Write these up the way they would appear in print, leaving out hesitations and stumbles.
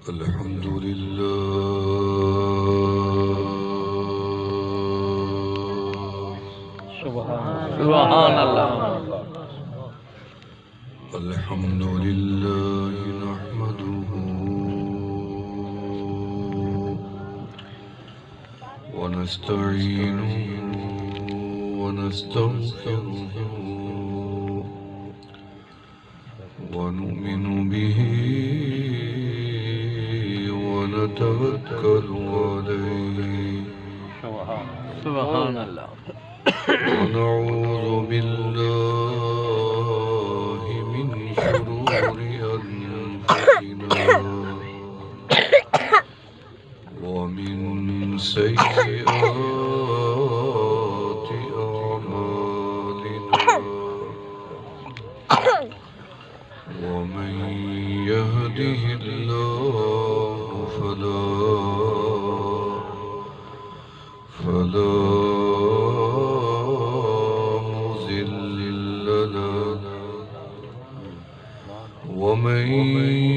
الحمد لله سبحان اللہ. الحمد لله نحمده ونستعينه ونستغفره ونؤمن به ونتوكل عليه سبحان اللہ. ونعوذ بالله من شرور أنفسنا ومن سيئات أعمالنا ومن يهده الله فلا مضل له ومن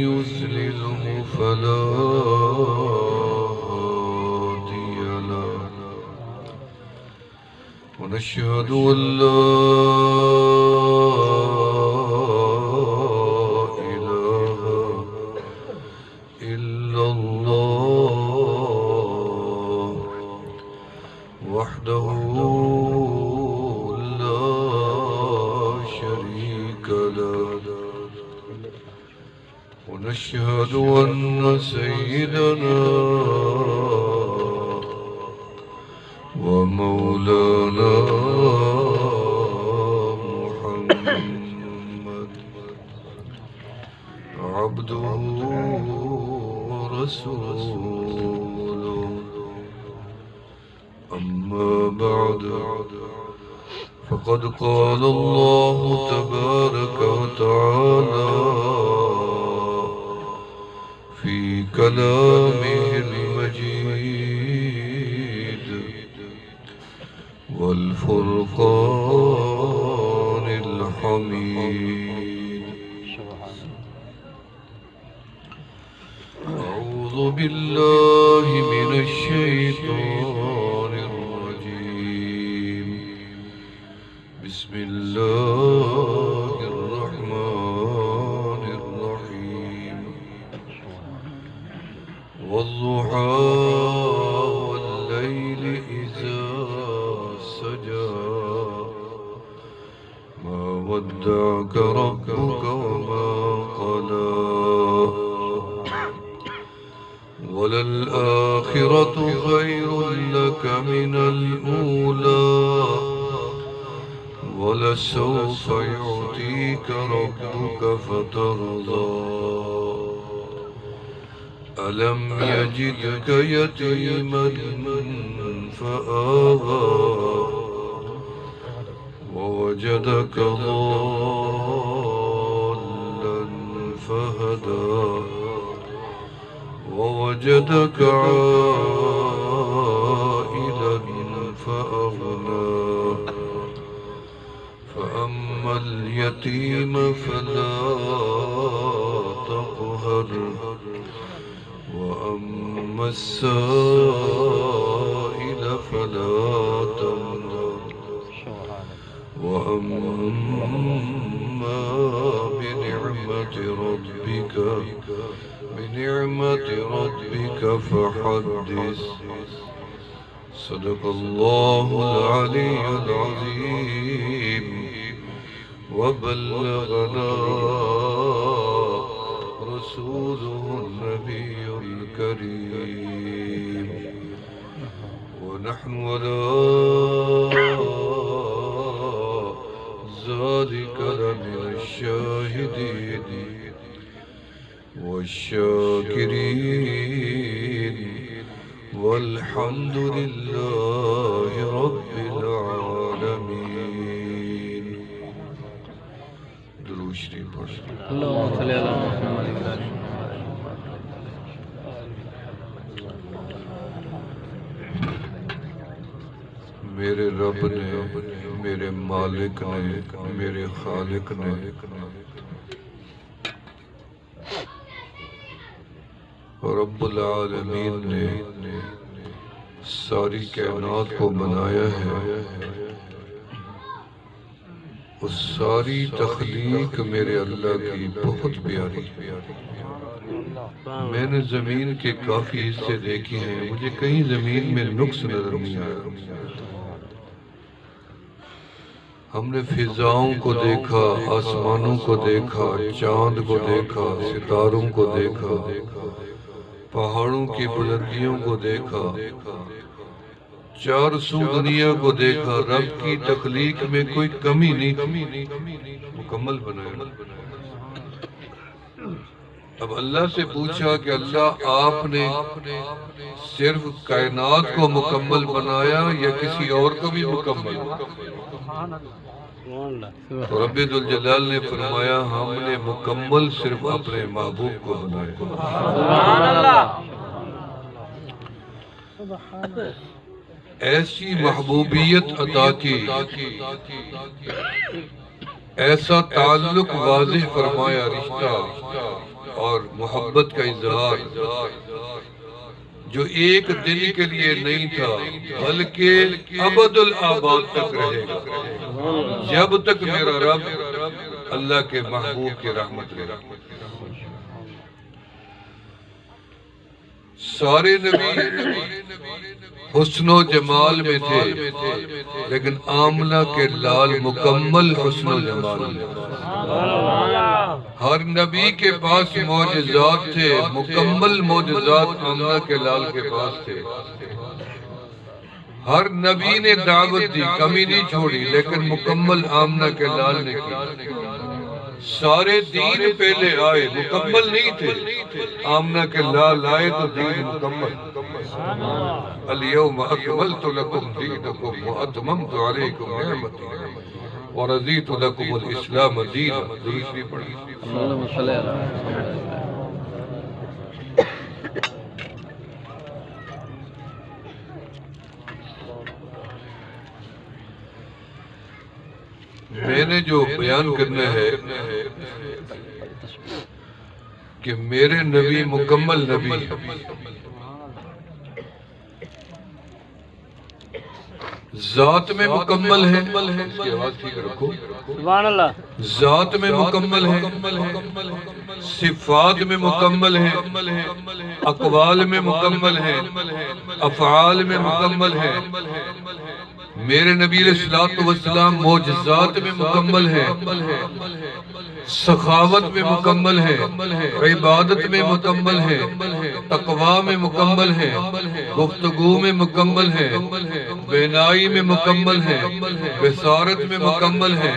يضلله فلا هادي له ونشهد أن لا إله إلا الله وحده لا شريك له ونشهد أن سيدنا ومولانا محمد عبده ورسوله أما بعد فقد قال الله تبارك وتعالى في كلامه المجيد والفرقان الحميد أعوذ بالله من الشيطان الرجيم بسم الله الرحمن الرحيم والضحى والليل إذا سجى ما ودعك ربك وما قلى وللآخرة خير لك من الأولى ولسوف يعطيك ربك فترضى ألم يجدك يتيما فآوى ووجدك ضالا فهدى ووجدك عائلا فأغنى فأما اليتيم فلا تقهر وأما السائل فلا تنهر وأما بنعمة ربك فحدث صدق الله العلي العظيم وبلغنا رسوله النبي الكريم ونحن على ذلك لمن الشاهدين والشاكرين والحمد لله رب العالمين. درود شریف پڑھ. اللهم صل على محمد. میرے رب نے، میرے مالک نے، میرے خالق نے رب العالمین نے ساری کائنات کو بنایا ہے، اس ساری تخلیق میرے اللہ کی بہت پیاری ہے۔ میں نے زمین کے کافی حصے دیکھے ہیں، مجھے کہیں زمین میں نقص نظر نہیں آیا۔ ہم نے فضاؤں کو دیکھا، آسمانوں کو دیکھا، چاند کو دیکھا، ستاروں کو دیکھا، پہاڑوں کی بلندیوں کو دیکھا، چار سو دنیا کو دیکھا۔ رب کی تخلیق میں کوئی کمی نہیں تھی، مکمل بنایا۔ اب اللہ سے پوچھا کہ اللہ آپ نے صرف کائنات کو مکمل بنایا یا کسی اور کو بھی مکمل؟ تو رب ذوالجلال نے فرمایا ہم نے مکمل صرف اپنے محبوب کو بنایا۔ ایسی محبوبیت عطا کی، ایسا تعلق واضح فرمایا، رشتہ اور محبت کا اظہار جو ایک دن کے لیے نہیں تھا بلکہ ابد الآباد تک رہے گا، جب تک میرا رب اللہ کے محبوب کی رحمت رہے گا۔ سارے نبی حسن و جمال میں تھے، لیکن آمنہ کے لال مکمل حسن و جمال میں۔ ہر نبی کے پاس معجزات تھے، مکمل معجزات آمنہ کے لال کے پاس تھے۔ ہر نبی نے دعوت دی، کمی نہیں چھوڑی، لیکن مکمل آمنہ کے لال نے کی۔ سارے دین پہلے آئے، مکمل نہیں تھے، آمنہ کے لال آئے تو دین مکمل۔ اليوم اکملت لکم دینکم واتممت علیکم نعمتی ورضیت لکم الاسلام دینا۔ دوسری پڑھی۔ اللہم صلی اللہ علیہ وسلم۔ میں نے جو بیان کرنا ہے کہ میرے نبی مکمل نبی ہیں، ذات میں مکمل ہے، اس کی آواز ٹھیک رکھو، سبحان اللہ، ذات میں مکمل ہے، صفات میں مکمل ہے، اقوال میں مکمل ہے، افعال میں مکمل ہے۔ میرے نبی علیہ السلام معجزات میں مکمل ہے، سخاوت میں مکمل ہے، عبادت میں مکمل ہے، تقوی میں مکمل ہے، گفتگو میں مکمل ہے، بینائی میں مکمل ہے، بصارت میں مکمل ہے،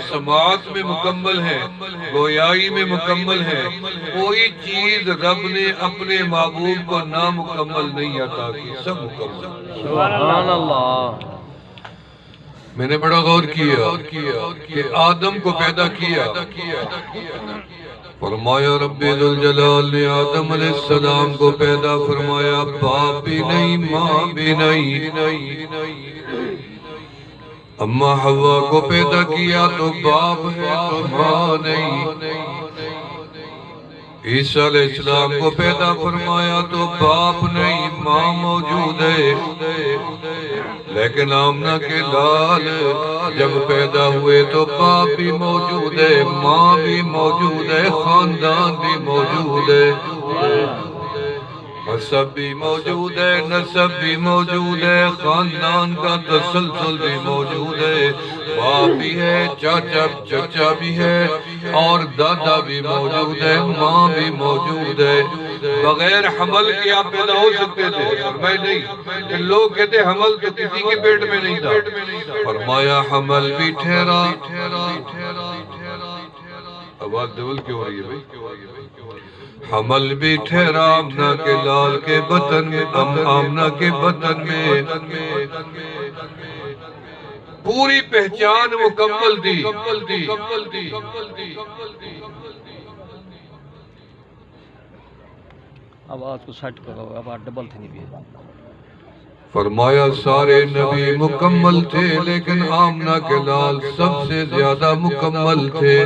سماعت میں مکمل ہے، گویائی میں مکمل ہے۔ کوئی چیز رب نے اپنے محبوب کو نامکمل نہیں عطا کی، سب مکمل۔ سبحان اللہ۔ میں نے بڑا غور کیا کہ آدم کو پیدا کیا، فرمایا رب ذوالجلال نے آدم علیہ السلام کو پیدا فرمایا، باپ بھی نہیں، ماں بھی نہیں۔ اما حوا کو پیدا کیا تو باپ ہے تو ماں نہیں۔ عیسیٰ علیہ السلام کو پیدا فرمایا تو باپ نہیں، ماں موجود ہے، لیکن آمنہ کے لال جب پیدا ہوئے تو باپ بھی موجود ہے، ماں بھی موجود ہے، خاندان بھی موجود ہے، حسب بھی موجود ہے، نسب بھی موجود ہے، خاندان کا تسلسل بھی موجود ہے، باپ بھی ہے، چچا بھی ہے، اور دادا بھی موجود ہے، ماں بھی موجود ہے۔ بغیر حمل کے آپ پیدا ہو سکتے تھے، میں نہیں۔ لوگ کہتے حمل تو کسی کے پیٹ میں نہیں تھا، فرمایا حمل بھی ٹھہرا۔ آواز ڈبل کیوں ہو رہی ہے بھائی؟ حمل بھی ٹھہرا آمنہ کے لال کے بطن میں، آمنہ کے بطن میں، پوری پہچان مکمل دی۔ آواز کو سیٹ کرو، آواز ڈبل تھی نہیں بھی۔ فرمایا سارے نبی مکمل تھے، لیکن آمنہ کے لال سب سے زیادہ مکمل تھے۔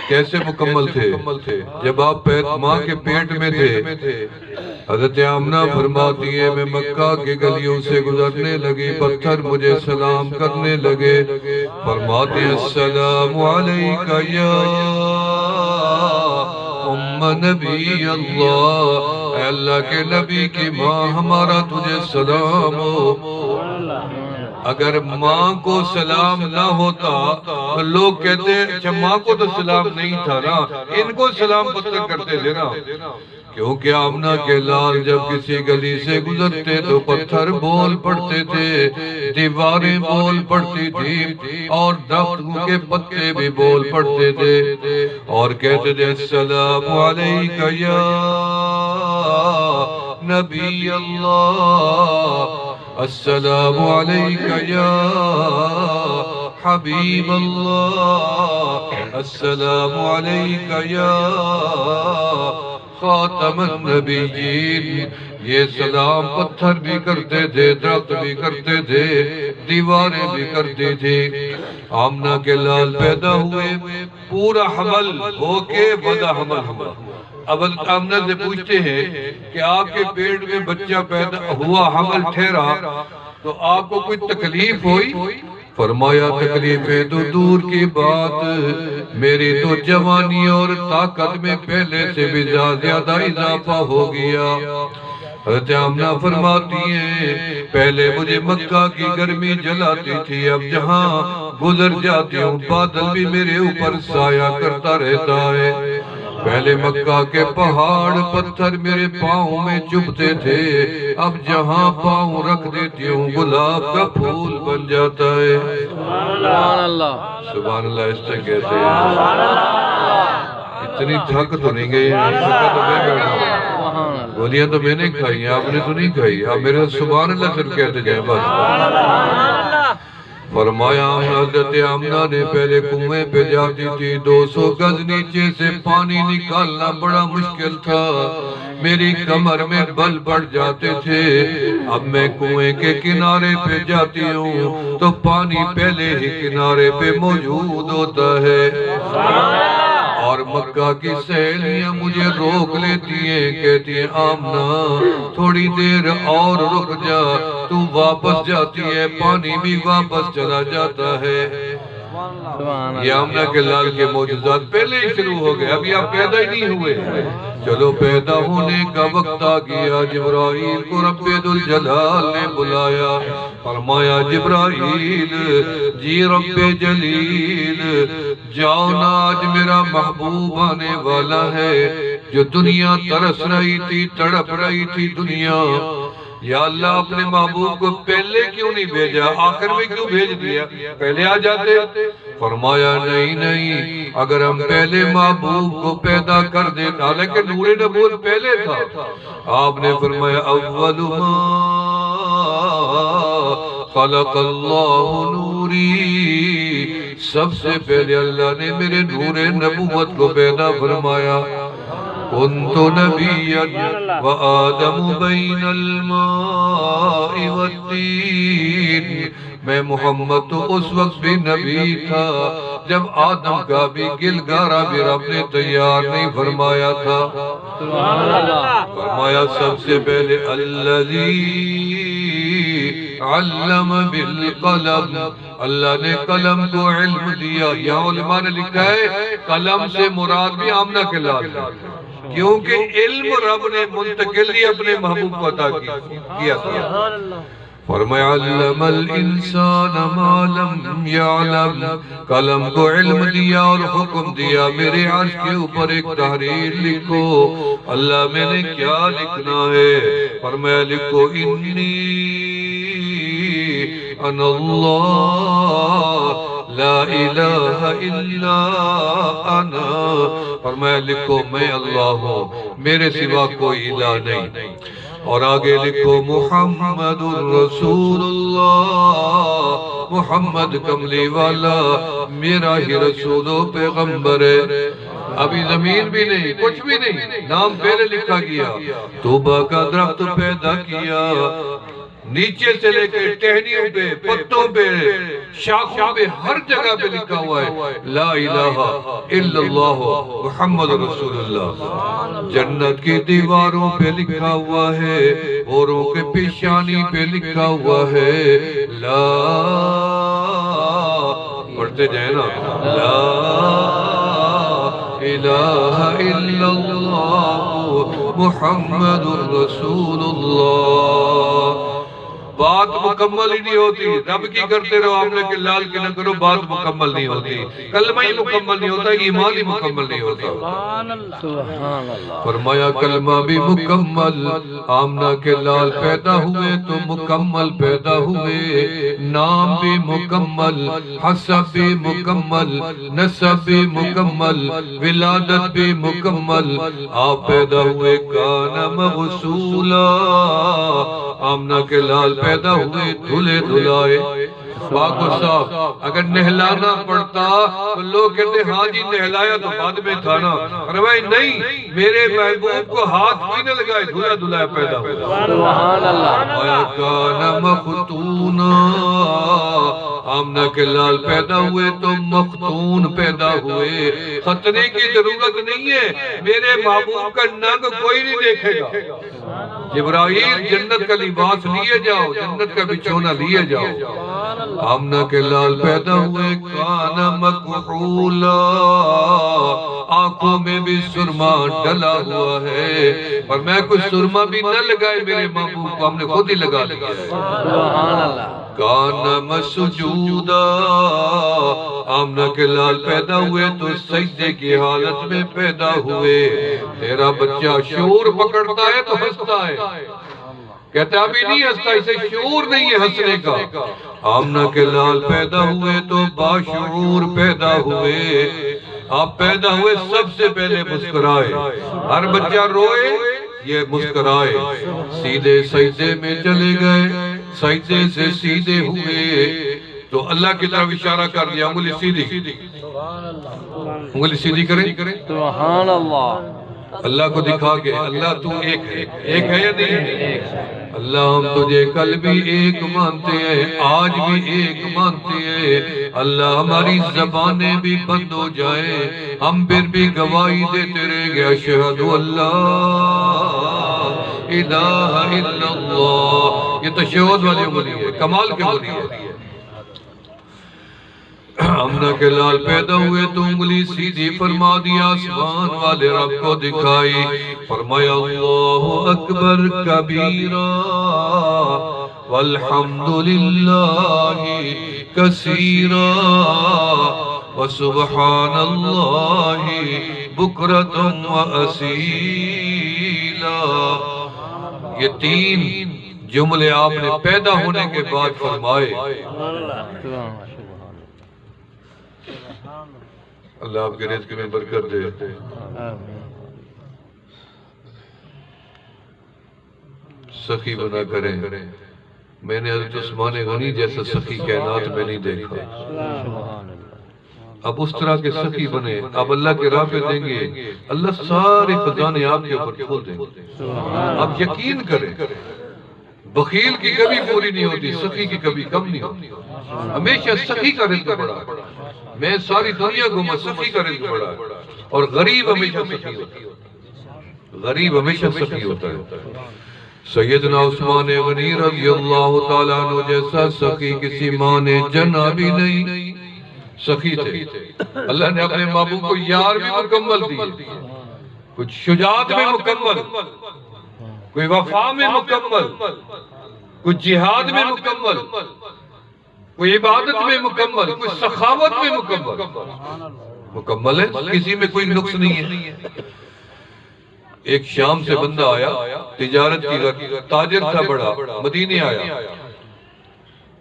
کیسے مکمل تھے؟ جب آپ ماں کے پیٹ میں تھے، حضرت آمنہ فرماتی ہے میں مکہ کے گلیوں سے گزرنے لگی، پتھر مجھے سلام کرنے لگے، فرماتی ہے السلام علیکہ یا ام نبی اللہ، اے اللہ کے نبی کی ماں ہمارا تجھے سلام ہو۔ اگر ماں کو سلام نہ ہوتا تو لوگ کہتے ہیں اچھا ماں کو تو سلام نہیں تھا نا، ان کو سلام پتھر کرتے تھے نا، کیونکہ آمنہ کے لال جب کسی گلی سے گزرتے تو پتھر بول پڑتے تھے، دیواریں بول پڑتی تھی، اور درختوں کے پتے بھی بول پڑتے تھے، اور کہتے تھے السلام علیکہ یا نبی اللہ، السلام علیکہ یا حبیب اللہ، السلام علیکہ یا خاتم النبیین۔ یہ سلام پتھر بھی کرتے تھے، درخت بھی کرتے تھے، دیواریں بھی کرتی تھی۔ آمنہ کے لال پیدا ہوئے، پورا حمل ہو کے وضع حمل ہوا۔ اب آمنہ سے پوچھتے ہیں کہ آپ کے پیٹ میں بچہ پیدا ہوا، حمل ٹھہرا، تو آپ کو کوئی تکلیف ہوئی؟ فرمایا تکلیفیں تو دور کی بات، میری تو جوانی اور طاقت میں پہلے سے بھی زیادہ اضافہ ہو گیا۔ حضرت آمنہ فرماتی ہیں پہلے مجھے مکہ کی گرمی جلاتی تھی، اب جہاں گزر جاتی ہوں بادل بھی میرے اوپر سایہ کرتا رہتا ہے۔ پہلے مکہ کے پہاڑ پتھر میرے پاؤں میں چبھتے تھے، اب جہاں پاؤں رکھ دیتی ہوں گلاب کا پھول بن جاتا ہے۔ سبحان اللہ، سبحان اللہ، اس سے کیسے اتنی تھک تو نہیں گئی، تھکا تو میں بیٹھا ہوں، گولیاں تو میں نے کھائی ہیں، آپ نے تو نہیں کھائی، آپ میرے سبحان اللہ صرف کہتے جائیں بس۔ فرمایا حضرت آمنہ نے پہلے کنویں پہ جاتی تھی، 200 گز نیچے سے پانی نکالنا بڑا مشکل تھا، میری کمر میں بل پڑ جاتے تھے۔ اب میں کنویں کے کنارے پہ جاتی ہوں تو پانی پہلے ہی کنارے پہ موجود ہوتا ہے، اور مکہ کی سہیلیاں مجھے روک لیتی ہیں، کہتی ہیں آمنہ تھوڑی دیر اور رک جا، تو واپس جاتی ہے پانی بھی واپس چلا جاتا ہے۔ یہ آمنہ کے لال کے معجزات پہلے ہی شروع ہو گئے، ابھی آپ پیدا ہی نہیں ہوئے۔ چلو پیدا ہونے کا وقت آ گیا، جبرائیل کو رب ذوالجلال نے بلایا، فرمایا جبرائیل جی رب جلیل جاؤ نا، آج میرا محبوب آنے والا ہے، جو دنیا ترس رہی تھی، تڑپ رہی تھی دنیا، یا اللہ اپنے محبوب کو پہلے کیوں نہیں بھیجا، آخر میں کیوں بھیج دیا، پہلے آ جاتے۔ فرمایا نہیں نہیں، اگر ہم پہلے محبوب کو پیدا کر دیتا، حالانکہ نور نبوت پہلے تھا، آپ نے فرمایا اول ما خلق اللہ نوری، سب سے پہلے اللہ نے میرے نور نبوت کو پیدا فرمایا۔ كنت نبيا وآدم بين الماء والطين، میں محمد تو اس وقت بھی نبی تھا جب آدم کا بھی گلگارا بھی رب نے تیار نہیں فرمایا تھا۔ فرمایا سب سے پہلے الذی علم بالقلم، اللہ نے قلم کو علم دیا۔ یہاں علماء نے لکھا ہے قلم سے مراد بھی آمنہ کے لال، کیونکہ علم رب نے منتقل ہی اپنے محبوب کو عطا کیا تھا۔ فرمایا علم الانسان ما لم یعلم، قلم کو علم دیا اور حکم دیا میرے عرش کے اوپر ایک تحریر لکھو۔ اللہ میں نے کیا لکھنا ہے؟ فرمایا لکھو انی انا اللہ لا الہ الا انا، فرمایا لکھو میں اللہ ہوں، میرے سوا کوئی الہ نہیں۔ اور آگے لکھو محمد الرسول اللہ، محمد کملی والا میرا ہی رسول و پیغمبر ہے۔ ابھی زمین بھی نہیں، کچھ بھی نہیں، نام پہلے لکھا گیا۔ توبہ کا درخت پیدا کیا، نیچے سے لے کے ٹہنیوں پہ، پتوں پہ، شاخوں پہ، ہر جگہ پہ لکھا ہوا ہے لا الہ الا اللہ محمد رسول اللہ۔ جنت کی دیواروں پہ لکھا ہوا ہے، اوروں کے پیشانی پہ لکھا ہوا ہے لا، پڑھتے جائیں نا، لا الہ الا اللہ محمد رسول اللہ۔ بات مکمل ہی نہیں ہوتی، رب کی کرتے رہو، آپ نے کہ لال کی نہ کرو، بات مکمل نہیں ہوتی، کلمہ ہی مکمل نہیں ہوتا، ایمان ہی مکمل نہیں ہوتا۔ سبحان اللہ۔ فرمایا کلمہ بھی مکمل، آمنہ کے لال پیدا ہوئے تو مکمل پیدا ہوئے، نام بھی مکمل، حسب بھی مکمل، نسب بھی مکمل، ولادت بھی مکمل، آپ پیدا ہوئے کان مغسولا، آمنہ کے لال پیدا ہوئے دھلے دھلائے، پاک و صاف۔ اگر نہلانا پڑتا تو لوگ کہتے ہاں جی نہلایا تو بعد میں تھا نا، فرمایا نہیں، میرے محبوب کو ہاتھ بھی نہ لگائے، دھلا دھلایا پیدا ہوا۔ سبحان اللہ۔ آیا کان مختونا، آمنہ کے لال پیدا ہوئے تو مختون پیدا ہوئے، ختنے کی ضرورت نہیں ہے، میرے محبوب کا ننگ کوئی نہیں دیکھے گا۔ جبرائیل جنت کا لباس لیے جاؤ، جنت کا بچھونا لیے جاؤ۔ آمنہ کے لال پیدا ہوئے کان مکحولا، آنکھوں میں بھی سرما ڈلا ہوا ہے، اور میں کچھ سرما بھی نہ لگائے میرے محبوب کو، ہم نے خود ہی لگا لیا ہے۔ سبحان اللہ۔ کان مسجودا، آمنہ کے لال پیدا ہوئے تو سجدے کی حالت میں پیدا ہوئے۔ تیرا بچہ شعور پکڑتا ہے تو ہنستا ہے، کہتا ہے ابھی نہیں ہنستا، اسے شعور نہیں ہے ہنسنے کا۔ آمنہ کے لال پیدا ہوئے تو باشعور پیدا ہوئے، آپ پیدا ہوئے سب سے پہلے مسکرائے، ہر بچہ روئے یہ مسکرائے، سیدھے سجدے میں چلے گئے، سجدے سے سیدھے ہوئے تو اللہ کی طرف اشارہ کر دیا، انگلی سیدھی، انگلی سیدھی کریں، سبحان اللہ۔ اللہ کو دکھا کے اللہ تو ایک ہے، ایک ہے یا نہیں ہے؟ اللہ ہم تجھے کل بھی ایک مانتے ہیں، آج بھی ایک مانتے ہیں، اللہ ہماری زبانیں بھی بند ہو جائیں، ہم پھر بھی گواہی دیتے رہیں گے اشہد اللہ الہ الا اللہ۔ یہ تشہد والے انگلی ہے، کمال کے انگلی ہے۔ آمنہ کے لال پیدا ہوئے تو انگلی سیدھی فرما دیا، آسمان والے رب کو دکھائی، فرمایا اللہ اکبر کبیرا والحمدللہ کثیرا وسبحان اللہ بکرۃ واصیلا۔ یہ تین جملے آپ نے پیدا ہونے کے بعد فرمائے۔ اللہ آپ کے رزق میں برکت دے۔ سخی بنا کریں، میں نے حضرت عثمان غنی جیسا سخی کائنات میں نہیں دیکھا۔ اب اس طرح کے سخی بنے، اب اللہ کے راہ پہ دیں گے، اللہ سارے خزانے آپ کے اوپر کھول دیں گے۔ اب یقین کریں، بخیل کی کبھی پوری نہیں ہوتی، سخی کی کبھی کم نہیں ہوتی، ہمیشہ سخی کا رزق بڑا ہے۔ میں ساری دنیا گھوما، سخی کا رزق بڑا ہے، اور غریب ہمیشہ سخی ہوتا ہے، غریب ہمیشہ سخی ہوتا ہے۔ سیدنا عثمان غنی رضی اللہ تعالیٰ عنہ جیسا سخی کسی ماں نے جنا بھی نہیں، سخی تھے۔ اللہ نے اپنے محبوب کو یار بھی مکمل دی، کچھ شجاعت میں مکمل، کوئی وفا میں مکمل، کوئی جہاد میں مکمل، کوئی عبادت میں مکمل، کوئی سخاوت میں مکمل ہے، کسی میں کوئی نقص نہیں ہے۔ ایک شام سے بندہ آیا، تجارت کی تاجر تھا بڑا، مدینے آیا،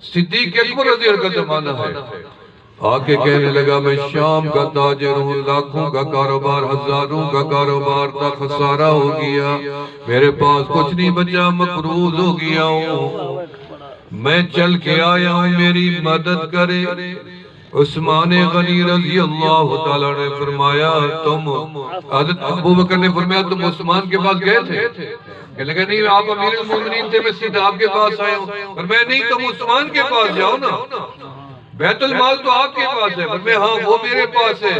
صدیق اکبر رضی اللہ کا زمانہ ہے، آکے کہنے لگا میں شام کا تاجر ہوں، لاکھوں کا کاروبار، ہزاروں کا کاروبار تھا، خسارہ ہو گیا، میرے پاس کچھ نہیں بچا، مقروض ہو گیا ہوں، میں چل کے آیا ہوں، میری مدد کرے۔ عثمان غنی رضی اللہ تعالیٰ نے فرمایا تم حضرت ابو بکر نے فرمایا تم عثمان کے پاس گئے تھے؟ کہنے لگا نہیں آپ امیر المومنین تھے میں سیدھا آپ کے پاس آیا ہوں۔ فرمایا نہیں تم عثمان کے پاس جاؤ نا، بیت المال تو آپ کے پاس ہے۔ فرمایا ہاں وہ میرے پاس ہے،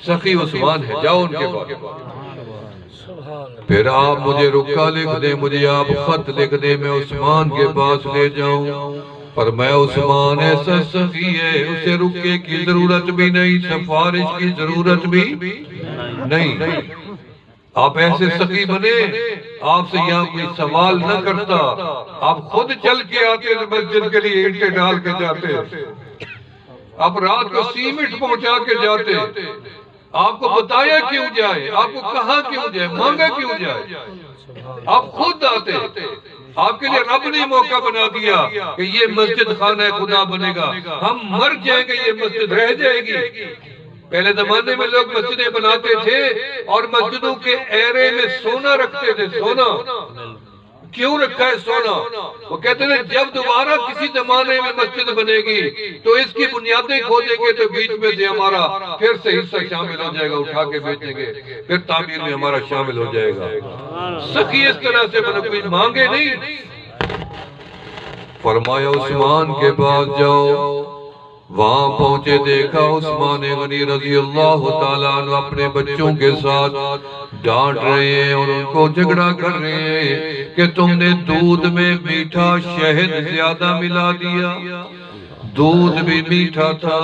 سخی عثمان ہے، جاؤ ان کے پاس۔ پھر آپ مجھے رکا لکھ دیں، مجھے آپ خط لکھ دیں، میں عثمان کے پاس لے جاؤں۔ پر میں عثمان ایسا سخی ہے، اسے رکے کی ضرورت بھی نہیں، سفارش کی ضرورت بھی نہیں۔ آپ ایسے سخی بنے، آپ سے یہاں کوئی سوال نہ کرتا، آپ خود چل کے آتے مسجد کے لیے اینٹیں ڈال کے جاتے، آپ رات کو سیمنٹ پہنچا کے جاتے، آپ کو بتایا کیوں جائے، آپ کو کہا کیوں جائے، مانگا کیوں جائے، آپ خود آتے۔ آپ کے لیے رب نے موقع بنا دیا کہ یہ مسجد خانہ خدا بنے گا، ہم مر جائیں گے یہ مسجد رہ جائے گی۔ پہلے زمانے میں لوگ مسجدیں بناتے تھے اور مسجدوں کے ایرے میں سونا رکھتے تھے۔ سونا کیوں رکھا ہے سونا؟ وہ کہتے ہیں جب دوبارہ کسی زمانے میں مسجد بنے گی تو اس کی بنیادیں کھودیں گے تو بیچ میں سے ہمارا پھر سے حصہ شامل ہو جائے گا، اٹھا کے بیچیں گے، پھر تعمیر میں ہمارا شامل ہو جائے گا۔ سخی اس طرح سے بنا، کوئی مانگے نہیں۔ فرمایا عثمان کے پاس جاؤ۔ وہاں پہنچے، دیکھا عثمان غنی رضی اللہ تعالیٰ عنہ اپنے بچوں کے ساتھ ڈانٹ رہے ہیں اور ان کو جھگڑا کر رہے ہیں کہ تم نے دودھ میں میٹھا شہد زیادہ ملا دیا، دودھ بھی میٹھا تھا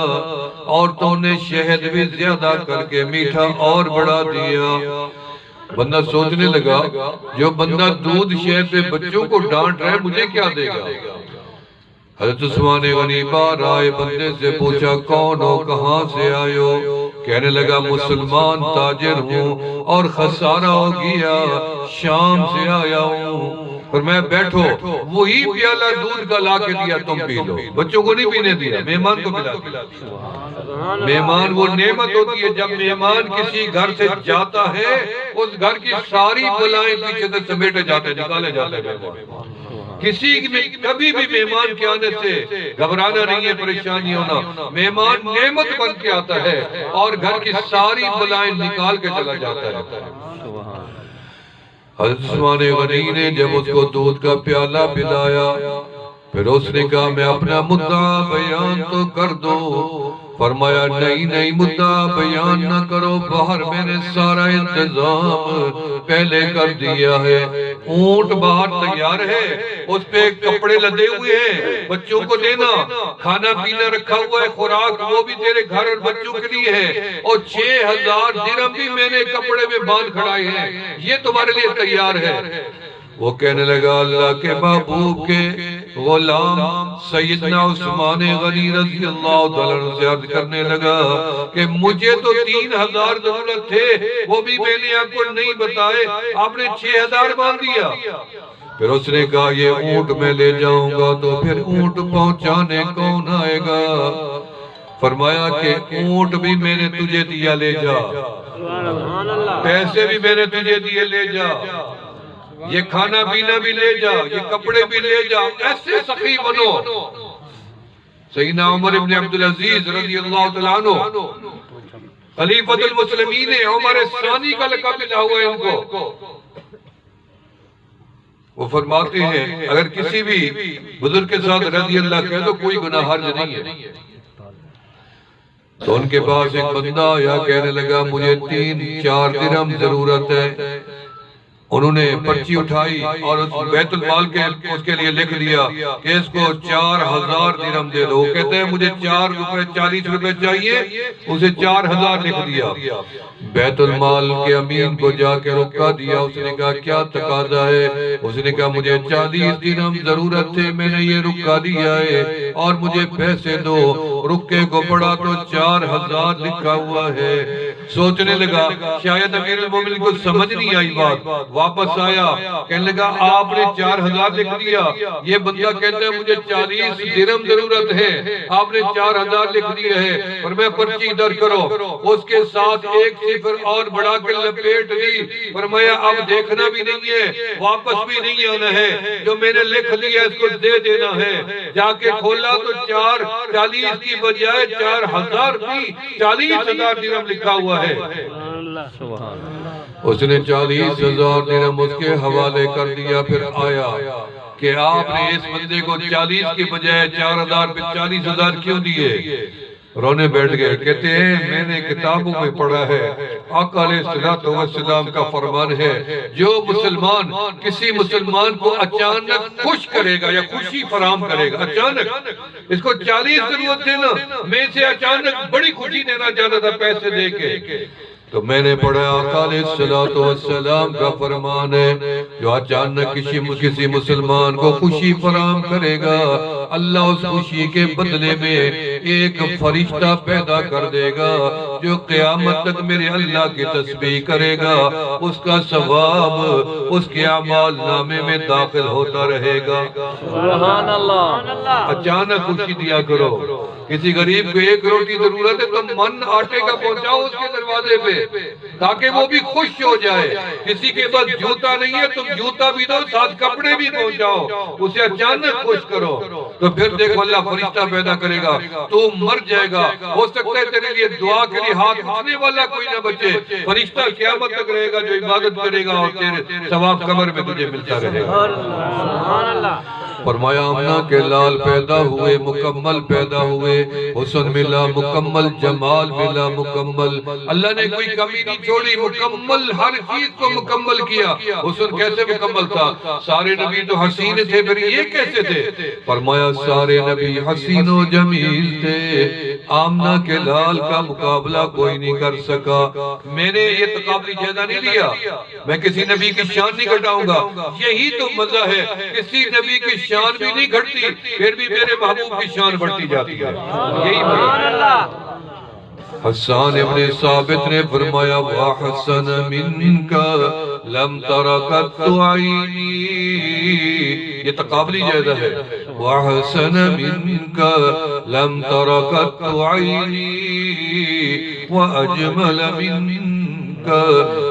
اور تم نے شہد بھی زیادہ کر کے میٹھا اور بڑھا دیا۔ بندہ سوچنے لگا جو بندہ دودھ شہد پہ بچوں کو ڈانٹ رہا ہے مجھے کیا دے گا؟ حضرت عثمان غنی باہر آئے، بندے سے پوچھا کون ہو، کہاں سے آئے ہو؟ کہنے لگا مسلمان تاجر ہوں اور خسارہ ہو گیا، شام سے آیا ہوں۔ پر میں بیٹھو، وہی پیالہ دودھ کا لا کے دیا تم پی لو، بچوں کو نہیں پینے دیا، مہمان کو پلا دیا۔ مہمان وہ نعمت ہوتی ہے، جب مہمان کسی گھر سے جاتا ہے اس گھر کی ساری بلائیں پیچھے سے سمیٹے جاتے، نکالے جاتے ہیں۔ کسی میں کبھی بھی مہمان کے آنے سے گھبرانا نہیں ہے، پریشانی ہونا۔ مہمان نعمت بن کے آتا ہے اور گھر کی ساری بلائیں نکال کے چلا جاتا ہے۔ حضرت عثمان غنی نے جب اس کو دودھ کا پیالہ پلایا، پھر اس نے کہا میں اپنا مدعا بیان تو کر دو۔ فرمایا نہیں مدعا بیان نہ کرو، باہر میں نے سارا انتظام پہلے کر دیا ہے۔ اونٹ باہر تیار ہے، اس پہ کپڑے لدے ہوئے ہیں، بچوں کو دینا، کھانا پینا رکھا ہوا ہے، خوراک وہ بھی تیرے گھر اور بچوں کے لیے ہے، اور 6000 درہم بھی میں نے کپڑے میں باندھ کھڑائے ہیں، یہ تمہارے لیے تیار ہے۔ وہ کہنے لگا اللہ کے محبوب کے غلام سیدنا عثمان غنی رضی اللہ تعالیٰ عنہ سے عرض کرنے لگا کہ مجھے تو 3000 ضرورت تھے، وہ بھی میں نے آپ کو نہیں بتائے، آپ نے 6000 باندھ دیا۔ پھر اس نے کہا یہ اونٹ میں لے جاؤں گا تو پھر اونٹ پہنچانے کون آئے گا؟ فرمایا کہ اونٹ بھی میں نے تجھے دیا، لے جا، پیسے بھی میں نے تجھے دیے، لے جا، یہ کھانا پینا بھی لے جا، یہ کپڑے بھی لے جا، ایسے سخی بنو۔ سیدنا عمر ابن عبدالعزیز رضی اللہ تعالیٰ عنہ خلیفۃ المسلمین، عمر ثانی کا لقب ملا ہوا ہے ان کو۔ وہ فرماتے ہیں اگر کسی بھی بزرگ کے ساتھ رضی اللہ کہہ تو کوئی گناہ حرج نہیں ہے۔ تو ان کے پاس ایک بندہ آیا، کہنے لگا مجھے 3-4 درہم ضرورت ہے۔ انہوں نے پرچی اٹھائی اور بیت المال کے اس کے لیے لکھ دیا کہ اس کو 4000 درہم دے دو۔ وہ کہتے ہیں مجھے 40 روپے چاہیے، اسے 4000 لکھ دیا۔ بیت المال کے امین کو جا کے رکا دیا، اس نے کہا کیا تقاضا ہے؟ اس نے کہا مجھے 40 درہم ضرورت تھے، میں نے یہ رکا دیا ہے اور مجھے پیسے دو۔ رکے کو پڑھا تو 4000 لکھا ہوا ہے۔ سوچنے لگا شاید امیر المومنین کو سمجھ نہیں آئی بات، واپس آیا کہنے لگا آپ نے 4000 لکھ دیا، یہ بندہ کہتا ہے مجھے 40 درہم ضرورت ہے، آپ نے 4000 لکھ دیا ہے، اور میں پرچی ادھر کرو، اس کے ساتھ ایک صفر اور بڑھا کے لپیٹ دی، فرمایا اب دیکھنا بھی نہیں ہے، واپس بھی نہیں آنا ہے، جو میں نے لکھ لیا اس کو دے دینا ہے۔ جا کے کھولا تو 40 کی بجائے 4000 بھی 40,000 درہم لکھا ہوا ہے۔ اس نے 40,000 درہم اس کے حوالے کر دیا، پھر آیا کہ آپ نے اس بندے کو 40 کی بجائے 4,000 پہ 40,000 کیوں دیے؟ رونے بیٹھ گئے، کہتے ہیں میں نے کتابوں میں پڑھا ہے، آقا علیہ السلام کا فرمان ہے، جو مسلمان کسی مسلمان کو اچانک خوش کرے گا یا خوشی فراہم کرے گا، اچانک اس کو 40 ضرورت ہے نا، میں اسے اچانک بڑی خوشی دینا چاہتا تھا پیسے دے کے، تو میں نے پڑھا آقا علیہ السلام کا فرمان ہے، جو اچانک کسی مسلمان کو خوشی فراہم کرے گا، اللہ اس خوشی کے بدلے میں ایک فرشتہ پیدا کر دے گا جو قیامت تک میرے اللہ کی تسبیح کرے گا، اس کا ثواب اس کے اعمال نامے میں داخل ہوتا رہے گا۔ سبحان اللہ۔ اچانک خوشی دیا کرو، کسی غریب کو 1 روٹی ضرورت ہے تو من آٹے کا پہنچاؤ اس کے دروازے پہ تاکہ وہ بھی خوش ہو جائے، کسی کے پاس جوتا نہیں ہے تم جوتا بھی دو، ساتھ کپڑے بھی پہنچاؤ، اسے اچانک خوش کرو، تو پھر دیکھو اللہ فرشتہ پیدا کرے گا، تو مر جائے گا، ہو سکتا ہے تیرے لیے دعا کے لیے ہاتھ اٹھنے والا کوئی نہ بچے، فرشتہ قیامت تک رہے گا جو عبادت کرے گا، اور تیرے ثواب قبر میں تجھے ملتا رہے گا۔ سبحان اللہ۔ فرمایا آمنہ کے لال پیدا ہوئے، مکمل پیدا ہوئے، حسن ملا مکمل، جمال ملا مکمل، اللہ نے کوئی کمی نہیں چھوڑی، مکمل ہر چیز کو مکمل کیا۔ حسن کیسے مکمل تھا؟ سارے نبی تو حسین تھے، پھر یہ کیسے تھے؟ فرمایا سارے نبی حسین و جمیل تھے، آمنہ کے لال کا مقابلہ کوئی نہیں کر سکا۔ میں نے یہ تقابلی جائزہ نہیں لیا، میں کسی نبی کی شان نہیں گھٹاؤں گا، یہی تو مزہ ہے، کسی نبی کی شان بھی نہیں گھٹتی، پھر بھی میرے محبوب کی شان بڑھتی جاتی ہے، یہی مزہ۔ حسان ابن ثابت نے فرمایا وَحَسَنَ مِنْكَ لَمْ تَرَكَتُ عَيْنِي، یہ تقابلی جائزہ ہے، وَحَسَنَ مِنْكَ لَمْ تَرَكَتُ عَيْنِي وَأَجْمَلَ مِنْكَ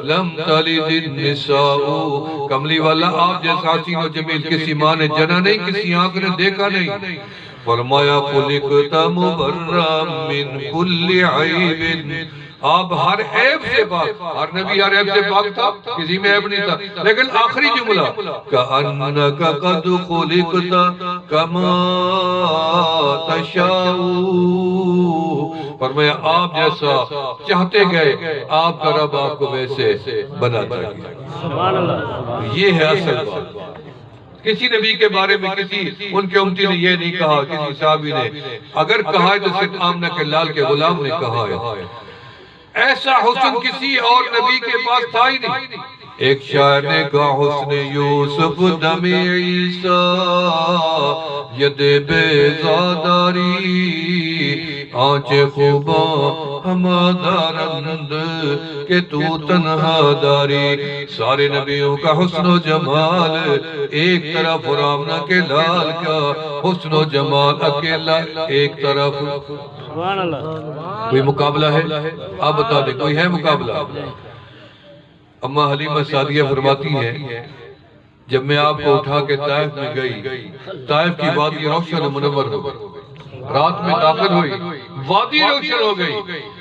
لَمْ تَلِدِ النِّسَاءُ، کملی والا آپ جیسا حسین و جمیل کسی ماں نے جنا نہیں، کسی آنکھ نے دیکھا نہیں۔ فرمایا خلقت مبرم من کل عیب، آپ ہر عیب سے پاک، ہر نبی ہر عیب سے پاک تھا، کسی میں عیب نہیں تھا، لیکن آخری جملہ کأنک قد خلقت کما تشاء، فرمایا آپ جیسا چاہتے گئے، آپ کا رب آپ کو ویسے بناتا گیا۔ سبحان اللہ۔ یہ ہے اصل بات۔ کسی نبی کے بارے میں کسی ان کے امتی نے یہ نہیں کہا، کسی صحابی نے اگر کہا ہے تو صرف آمنہ کے لال کے غلام نے کہا ہے، ایسا حسن کسی اور نبی کے پاس تھا ہی نہیں۔ ایک شاعر نے کہا حسن یوسف دم عیسیٰ ید بیزاداری، آنچ خوباں ہمادارند کہ تو تنہا داری، سارے نبیوں کا حسن و جمال ایک طرف اور آمنہ کے لال کا حسن و جمال اکیلا ایک طرف۔ سبحان اللہ۔ کوئی مقابلہ ہے؟ آپ بتا دیں کوئی ہے مقابلہ؟ اماں حلیمہ سعدیہ فرماتی ہیں جب میں آپ کو اٹھا کے طائف میں گئی، طائف کی وادی روشن و منور ہو گئی، رات میں داخل ہوئی وادی روشن ہو گئی،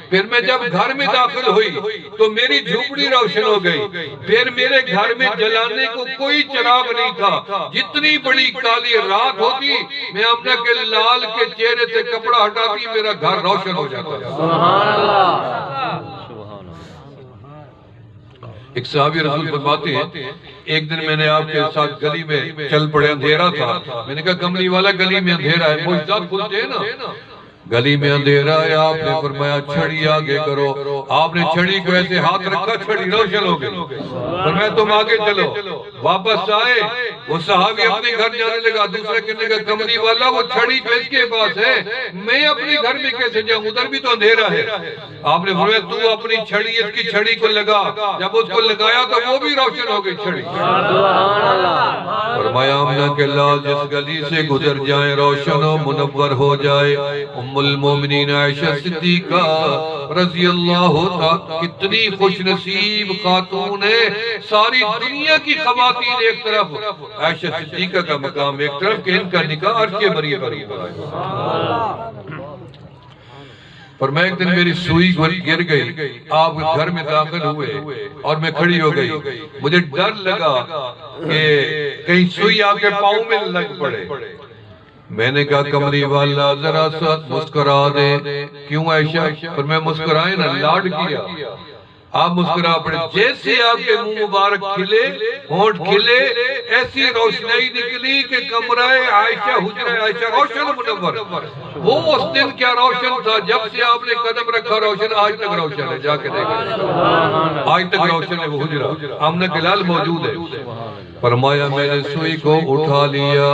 پھر میں جب گھر میں داخل ہوئی تو میری جھوپڑی روشن ہو گئی، پھر میرے گھر میں جلانے کو کوئی چراغ نہیں تھا، جتنی بڑی کالی رات ہوتی میں آمنہ کے لال کے چہرے سے کپڑا ہٹاتی میرا گھر روشن ہو جاتا۔ سبحان اللہ۔ ایک صحابی رسول فرماتے ہیں ایک دن میں نے آپ کے ساتھ گلی میں چل پڑے، اندھیرا تھا، میں نے کہا کملی والا گلی میں اندھیرا ہے، معجزات کھلتے ہیں نا، گلی میں اندھیرا ہے، آپ نے فرمایا چھڑی آگے کرو، آپ نے چھڑی کو ایسے ہاتھ رکھا، چھڑی روشن ہو گئی، فرمایا تم آگے چلو، واپس آئے، وہ صحابی اپنے گھر جانے لگا، دوسرے کہنے کا کمری والا وہ چھڑی تو اس کے پاس ہے، میں اپنے گھر میں کیسے جاؤں، ادھر بھی تو اندھیرا ہے، آپ نے فرمایا تو اپنی چھڑی اس کی چھڑی کو لگا، جب اس کو لگایا تو وہ بھی روشن ہو گئی چھڑی، فرمایا آمنہ کے لال جس گلی سے گزر جائیں روشن و منور ہو جائے، ام المومنین عائشہ صدیقہ رضی اللہ تعالی کتنی خوش نصیب خاتون ہے، ساری دنیا کی خواتین ایک طرف، عائشہ صدیقہ کا مقام ایک طرف کہ ان کا نکاح عرش کے بری پر ہوا ہے۔ پر میں ایک دن میری سوئی گر گئی، آپ گھر میں داخل ہوئے اور میں کھڑی ہو گئی، مجھے ڈر لگا کہ کہیں سوئی آپ کے پاؤں میں لگ پڑے، میں نے کہا کمری والا ذرا سا مسکرا دے، کیوں عائشہ؟ پر میں مسکرائے نا، لاڈ کیا، آپ مسکرا پڑے، جیسے آپ کے منہ مبارک کھلے، ہونٹ کھلے، ایسی روشنائی نکلی کہ کمرہ عائشہ حجرہ عائشہ روشن منور، وہ اس دن کیا روشن تھا، جب سے آپ نے قدم رکھا روشن، آج تک روشن ہے، جا کے دیکھیں آج تک روشن ہے وہ حجرہ، آمنہ کے لال موجود ہے۔ فرمایا میں نے سوئی کو اٹھا لیا،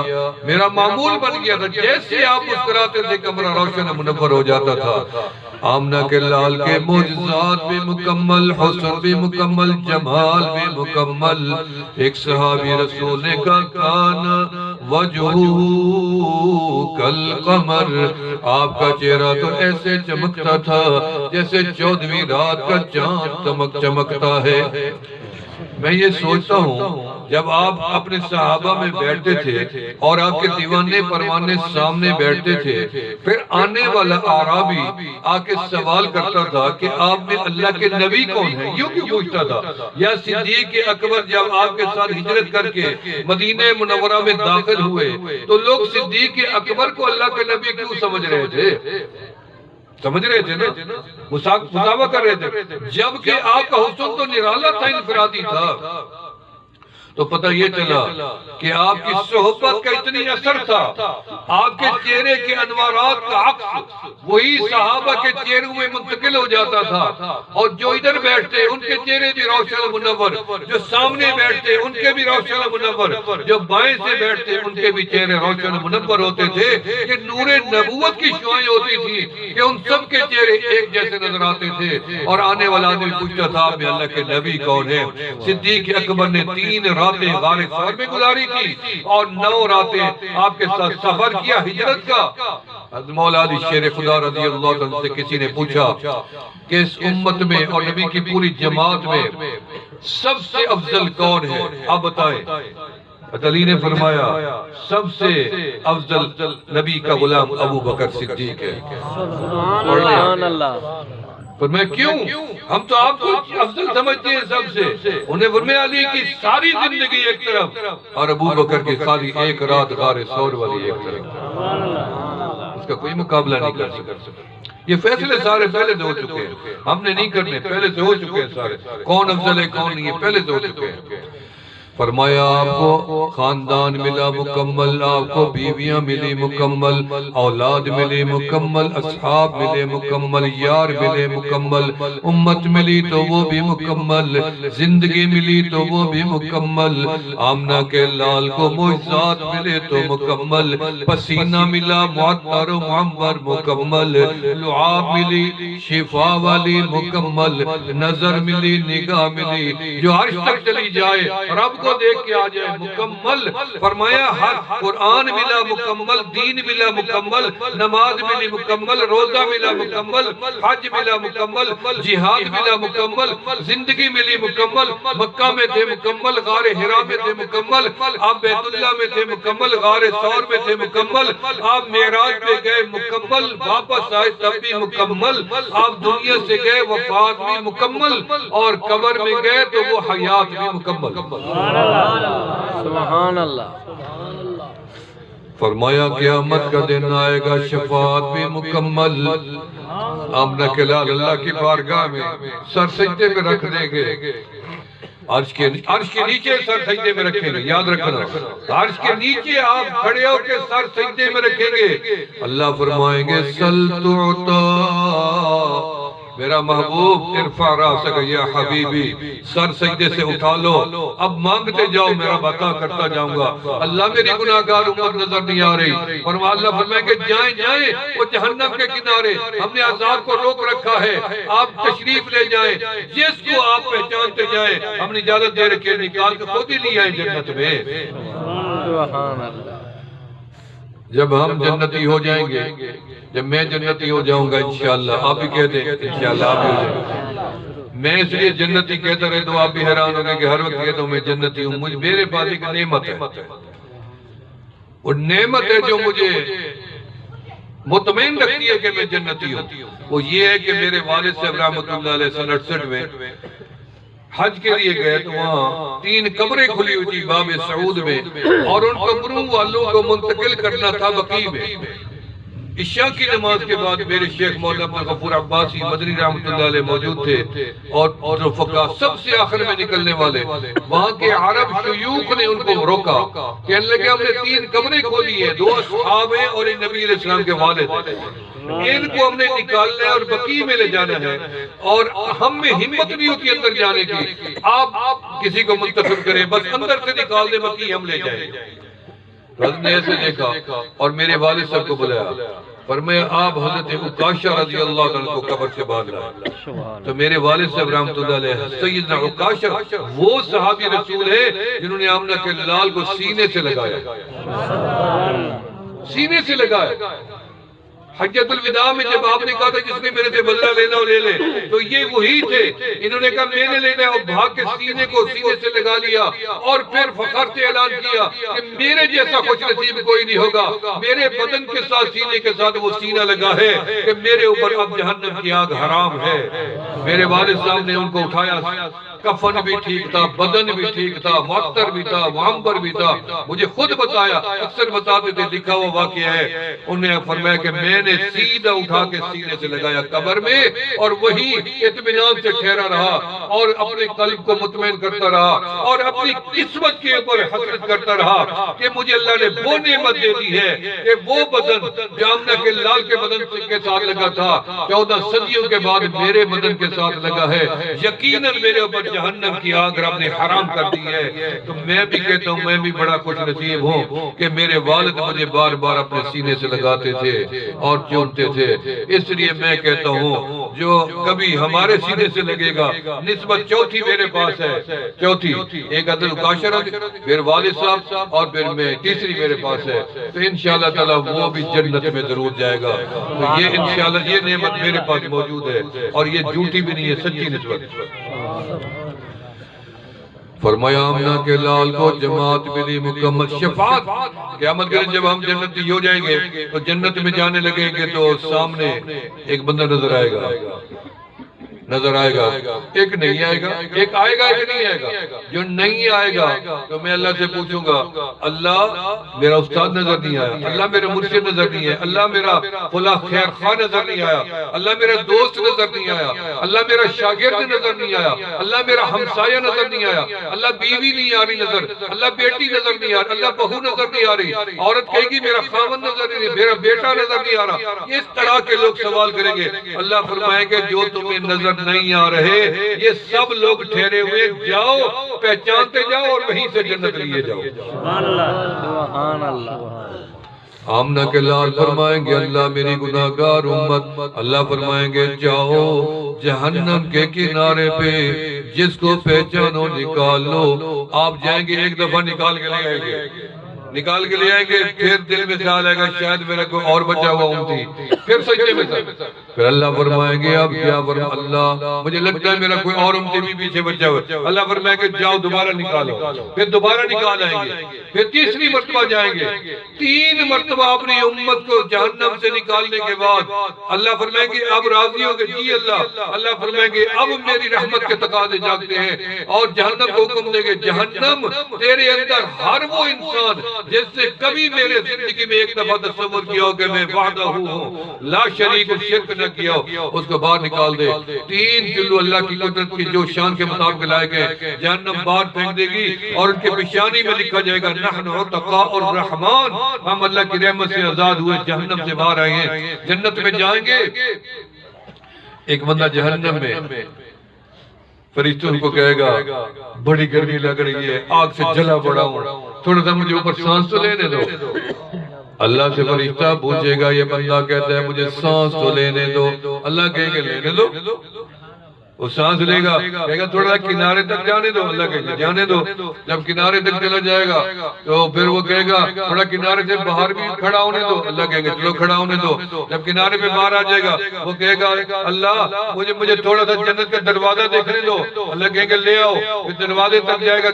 میرا معمول بن گیا تھا، جیسے آپ مسکراتے تھے کمرہ روشن منور ہو جاتا تھا۔ آمنہ کے لال کے معجزات بھی مکمل، حسن بھی مکمل، جمال بھی مکمل، ایک صحابی رسول نے کہا کانا وجہو کالقمر، آپ کا چہرہ تو ایسے چمکتا تھا جیسے 14ویں رات کا چاند چمکتا ہے۔ میں یہ سوچتا ہوں جب آپ اپنے صحابہ میں بیٹھتے تھے اور آپ کے دیوانے پروانے سامنے بیٹھتے تھے، پھر آنے والا اعرابی آ کے سوال کرتا تھا کہ آپ میں اللہ کے نبی کون ہیں، یوں کیوں پوچھتا تھا؟ یا صدیق اکبر جب آپ کے ساتھ ہجرت کر کے مدینہ منورہ میں داخل ہوئے تو لوگ صدیق اکبر کو اللہ کے نبی کیوں سمجھ رہے تھے؟ سمجھ رہے تھے نا، مساوہ کر رہے تھے، جبکہ آپ کا حسن تو نرالا تھا، انفرادی تھا۔ تو پتہ یہ چلا کہ آپ کی صحبت کا اتنی اثر تھا، آپ کے چہرے کے انوارات کا عکس وہی صحابہ کے چہروں میں منتقل ہو جاتا تھا، اور جو ادھر بیٹھتے ان کے چہرے بھی روشن منور، جو سامنے بیٹھتے ان کے بھی روشن منور، جو بائیں سے بیٹھتے ان کے بھی چہرے روشن منور ہوتے تھے، کہ نور نبوت کی شعائیں ہوتی تھی کہ ان سب کے چہرے ایک جیسے نظر آتے تھے، اور آنے والا آدمی پوچھتا تھا آپ میں اللہ کے نبی کون ہے؟ صدیق اکبر نے 3 راتیں غار ثور میں گزاری تھی اور 9 راتیں آپ کے ساتھ سفر کیا ہجرت کا۔ حضرت مولا علی شیر خدا رضی اللہ عنہ سے کسی نے پوچھا کہ اس امت میں اور نبی کی پوری جماعت میں سب سے افضل کون ہے، آپ بتائیں؟ علی نے فرمایا سب سے افضل نبی کا غلام ابو بکر صدیق ہے۔ سبحان اللہ۔ فرمایا کیوں؟ ہم تو آپ کو افضل سمجھتے ہیں سب سے۔ انہیں فرمایا علی کی ساری زندگی ایک طرف اور ابو بکر کی خالی ایک رات غار ثور والی ایک طرف، اس کا کوئی مقابلہ نہیں کر سکتا۔ یہ فیصلے سارے پہلے سے ہو چکے ہیں، ہم نے نہیں کرنے، پہلے سے ہو چکے ہیں سارے، کون افضل ہے کون نہیں ہے پہلے سے ہو چکے ہیں۔ فرمایا آپ کو خاندان ملا مکمل، آپ کو بیویاں ملی مکمل، اولاد ملی مکمل، اصحاب ملے مکمل، یار ملے مکمل، امت ملی تو وہ بھی مکمل، زندگی ملی تو وہ بھی مکمل، آمنہ کے لال کو معجزات ملے تو مکمل، پسینہ ملا معطر و معمر مکمل، لعاب ملی شفا والی مکمل، نظر ملی نگاہ ملی جو عرش تک چلی جائے، رب کو دیکھ کے آ جائے مکمل۔ فرمایا ہر قرآن ملا مکمل، دین ملا مکمل، نماز ملی مکمل، روزہ ملا مکمل، حج ملا مکمل، جہاد ملا مکمل، زندگی ملی مکمل، مکہ میں تھے مکمل، غار حرا میں تھے مکمل، آپ بیت اللہ میں تھے مکمل، غار ثور میں تھے مکمل، آپ معراج پہ گئے مکمل، واپس آئے تب بھی مکمل، آپ دنیا سے گئے وفات بھی مکمل، اور قبر میں گئے تو وہ حیات بھی مکمل۔ سبحان اللہ۔ فرمایا قیامت کا دن آئے گا شفاعت بھی مکمل، آمنہ کے لال اللہ کی بارگاہ میں سر سجدے پہ رکھ دیں گے، عرش کے نیچے سر سجدے میں رکھیں گے، یاد رکھنا عرش کے نیچے آپ کھڑے ہو کے سر سجدے میں رکھیں گے، اللہ فرمائیں گے سل تعطا، میرا محبوب ارفع راسک یا حبیبی، سر سجدے سے اٹھا لو، اب مانگتے جاؤ میرا عطا کرتا جاؤں گا۔ اللہ میری گناہگار امت نظر نہیں آ رہی، فرما اللہ فرمائیں کہ جائیں جائیں وہ جہنم کے کنارے، ہم نے عذاب کو روک رکھا ہے، آپ تشریف لے جائیں، جس کو آپ پہچانتے جائیں، ہم نے اجازت دے رکھے نکال کے خود ہی لے آئیں جنت میں۔ سبحان اللہ۔ جب ہم جنتی ہو جائیں گے، جب میں جنتی ہو جاؤں گا انشاءاللہ، آپ بھی کہہ دیں انشاءاللہ آپ بھی ہو جائیں، میں اس لیے جنتی کہتا رہے تو آپ بھی حیران ہوگے کہ ہر وقت کہتا ہوں میں جنتی ہوں، مجھے میرے پاس ایک نعمت ہے، وہ نعمت ہے جو مجھے مطمئن رکھتی ہے کہ میں جنتی ہوں، وہ یہ ہے کہ میرے والد صاحب رحمۃ اللہ علیہ سن 68 میں حج کے لیے گئے تو وہاں 3 قبریں کھلی ہوئی تھی باب سعود میں، اور ان قبروں والوں کو منتقل کرنا تھا بقیع میں۔ عشاء کی نماز کے بعد میرے شیخ مولانا غفور عباسی مدنی رحمۃ اللہ علیہ موجود تھے، اور جو فقہ سب سے آخر میں نکلنے والے، وہاں کے عرب شیوخ نے ان کو روکا، کہنے لگے ہم نے 3 قبریں کھولی ہیں، 2 اصحاب ہیں اور ایک نبی علیہ السلام کے والد ہیں، ان کو ہم نے نکالنا ہے اور بقیع میں لے جانا ہے، اور ہم میں ہمت نہیں ہوتی اندر جانے کی، آپ کسی کو منتخب کریں، بس اندر سے نکال دیں بقیع ہم لے جائیں۔ حضرت نے ایسے دیکھا اور میرے والد صاحب کو بلایا، فرمایا آپ حضرت عکاشہ رضی اللہ عنہ کو قبر سے باہر لائے، تو میرے والد صاحب رحمۃ اللہ علیہ سیدنا عکاشہ وہ صحابی رسول ہے جنہوں نے آمنہ کے لال کو سینے سے لگایا، سینے سے لگایا۔ حجت الوداع میں جب آپ نے کہا تھا جس نے میرے سے بدلہ لینا ہو لے لے، تو یہ وہی تھے، انہوں نے کہا میں نے لینا ہے، اور بھاگ کے سینے کو سینے سے لگا لیا، اور پھر فخر سے اعلان کیا کہ میرے جیسا خوش نصیب کوئی نہیں ہوگا، میرے بدن کے ساتھ سینے کے ساتھ وہ سینہ لگا ہے کہ میرے اوپر اب جہنم کی آگ حرام ہے۔ میرے والد صاحب نے ان کو اٹھایا، کفن بھی ٹھیک تھا، بدن بھی ٹھیک تھا، معطر بھی تھا، معمبر بھی تھا، مجھے خود بتایا، اکثر بتاتے تھے، لکھا ہوا واقعہ ہے، انہوں نے فرمایا کہ میں نے سیدھا اٹھا کے سینے سے لگایا قبر میں، اور وہی اطمینان سے ٹھہرا رہا، اور اپنے قلب کو مطمئن کرتا رہا، اور اپنی قسمت کے اوپر حسرت کرتا رہا کہ مجھے اللہ نے وہ نعمت دے دی ہے کہ وہ بدن جو آمنہ کے لال کے بدن کے ساتھ لگا تھا 14 صدیوں کے بعد میرے بدن کے ساتھ لگا ہے، یقیناً میرے اوپر جہنم کی آگ رب نے حرام کر دی ہے۔ تو میں بھی کہتا ہوں میں بھی بڑا خوش نصیب ہوں کہ میرے والد مجھے بار بار اپنے سینے سے لگاتے تھے اور چومتے تھے، اس لیے میں کہتا ہوں جو کبھی ہمارے سینے سے لگے گا، نسبت چوتھی میرے پاس ہے، چوتھی ایک عدل عکاشہ پھر والد صاحب اور پھر میں تیسری میرے پاس ہے، تو انشاءاللہ تعالیٰ وہ بھی جنت میں ضرور جائے گا۔ تو یہ انشاءاللہ یہ نعمت میرے پاس موجود ہے، اور یہ جھوٹی بھی نہیں ہے، سچی نسبت۔ فرمایا آمنہ کے لال کو جماعت ملی مکمل، شفاعت قیامت کے دن جب ہم جنتی ہو جائیں گے تو جنت میں جانے لگیں گے تو سامنے ایک بندہ نظر آئے گا، نظر آئے گا، ایک نہیں آئے گا، ایک آئے گا ایک نہیں آئے گا، جو نہیں آئے گا تو میں اللہ سے پوچھوں گا اللہ میرا استاد نظر نہیں آیا، اللہ میرا مرشد نظر نہیں ہے، اللہ میرا فلاں خیر خواہ نظر نہیں آیا، اللہ میرا دوست نظر نہیں آیا، اللہ میرا شاگرد نظر نہیں آیا، اللہ میرا ہمسایہ نظر نہیں آیا، اللہ بیوی نہیں آ رہی نظر، اللہ بیٹی نظر نہیں آ رہی، اللہ بہو نظر نہیں آ رہی، عورت کہے گی میرا خاوند نظر نہیں آ رہا، میرا بیٹا نظر نہیں آ رہا، اس طرح کے لوگ سوال کریں گے، اللہ فرمائے کہ جو تمہیں نظر نہیں آ رہے یہ سب لوگ ٹھہرے ہوئے، جاؤ پہچانتے جاؤ اور وہیں سے جنت لیے جاؤ۔ سبحان اللہ۔ آمنہ کے لال فرمائیں گے اللہ میری گناہگار امت، اللہ فرمائیں گے جاؤ جہنم کے کنارے پہ جس کو پہچانو نکال لو، آپ جائیں گے ایک دفعہ نکال کے لے آئیں گے، نکال کے لے آئیں گے، پھر دل میں خیال آئے گا شاید میرا کوئی اور بچا ہوا امتی، پھر سجدے میں پھر اللہ فرمائیں گے اب کیا فرما اللہ مجھے لگتا ہے میرا کوئی اور امتی بھی پیچھے بچا ہوا، اللہ فرمائیں گے جاؤ دوبارہ نکالو، پھر دوبارہ نکال آئیں گے، پھر تیسری مرتبہ جائیں گے، 3 مرتبہ اپنی امت کو جہنم سے نکالنے کے بعد اللہ فرمائیں گے اب راضی ہو گے جی اللہ فرمائیں گے اب میری رحمت کے تقاضے جاگتے ہیں، اور جہنم کو حکم دیں گے جہنم تیرے اندر ہر وہ انسان جس سے کبھی میرے زندگی میں ایک دفعہ تصور کیا ہو کہ میں وحدہ ہوں لا شریک شرک نہ کیا ہو، اس کو باہر نکال دے۔ 3 کلو اللہ کی قدرت کی جو شان کے مطابق لائے گئے، جہنم باہر پھینک دے گی اور ان کے پیشانی میں لکھا جائے گا نحن عتقاء الرحمن، ہم اللہ کی رحمت سے آزاد ہوئے، جہنم سے باہر آئے ہیں، جنت میں جائیں گے۔ ایک بندہ جہنم میں فرشتوں کو کہے گا بڑی گرمی لگ رہی ہے، آگ سے جلا پڑا ہوں، تھوڑا سا مجھے اوپر سانس تو لینے دو۔ اللہ سے فرشتہ پوچھے گا، یہ بندہ کہتا ہے مجھے سانس تو لینے دو، اللہ کہے گا لینے دو، وہ سانس لے گا، کہے گا تھوڑا کنارے تک جانے دو، اللہ کہے گا جانے دو۔ جب کنارے تک چلا جائے گا تو پھر وہ کہے گا تھوڑا کنارے سے باہر بھی کھڑا ہونے دو، اللہ کہے گا چلو کھڑا ہونے دو۔ جب کنارے پہ باہر آ جائے گا وہ کہے گا اللہ مجھے تھوڑا سا جنت کا دروازہ دیکھنے دو، اللہ کہے گا لے آؤ۔ پھر دروازے تک جائے گا،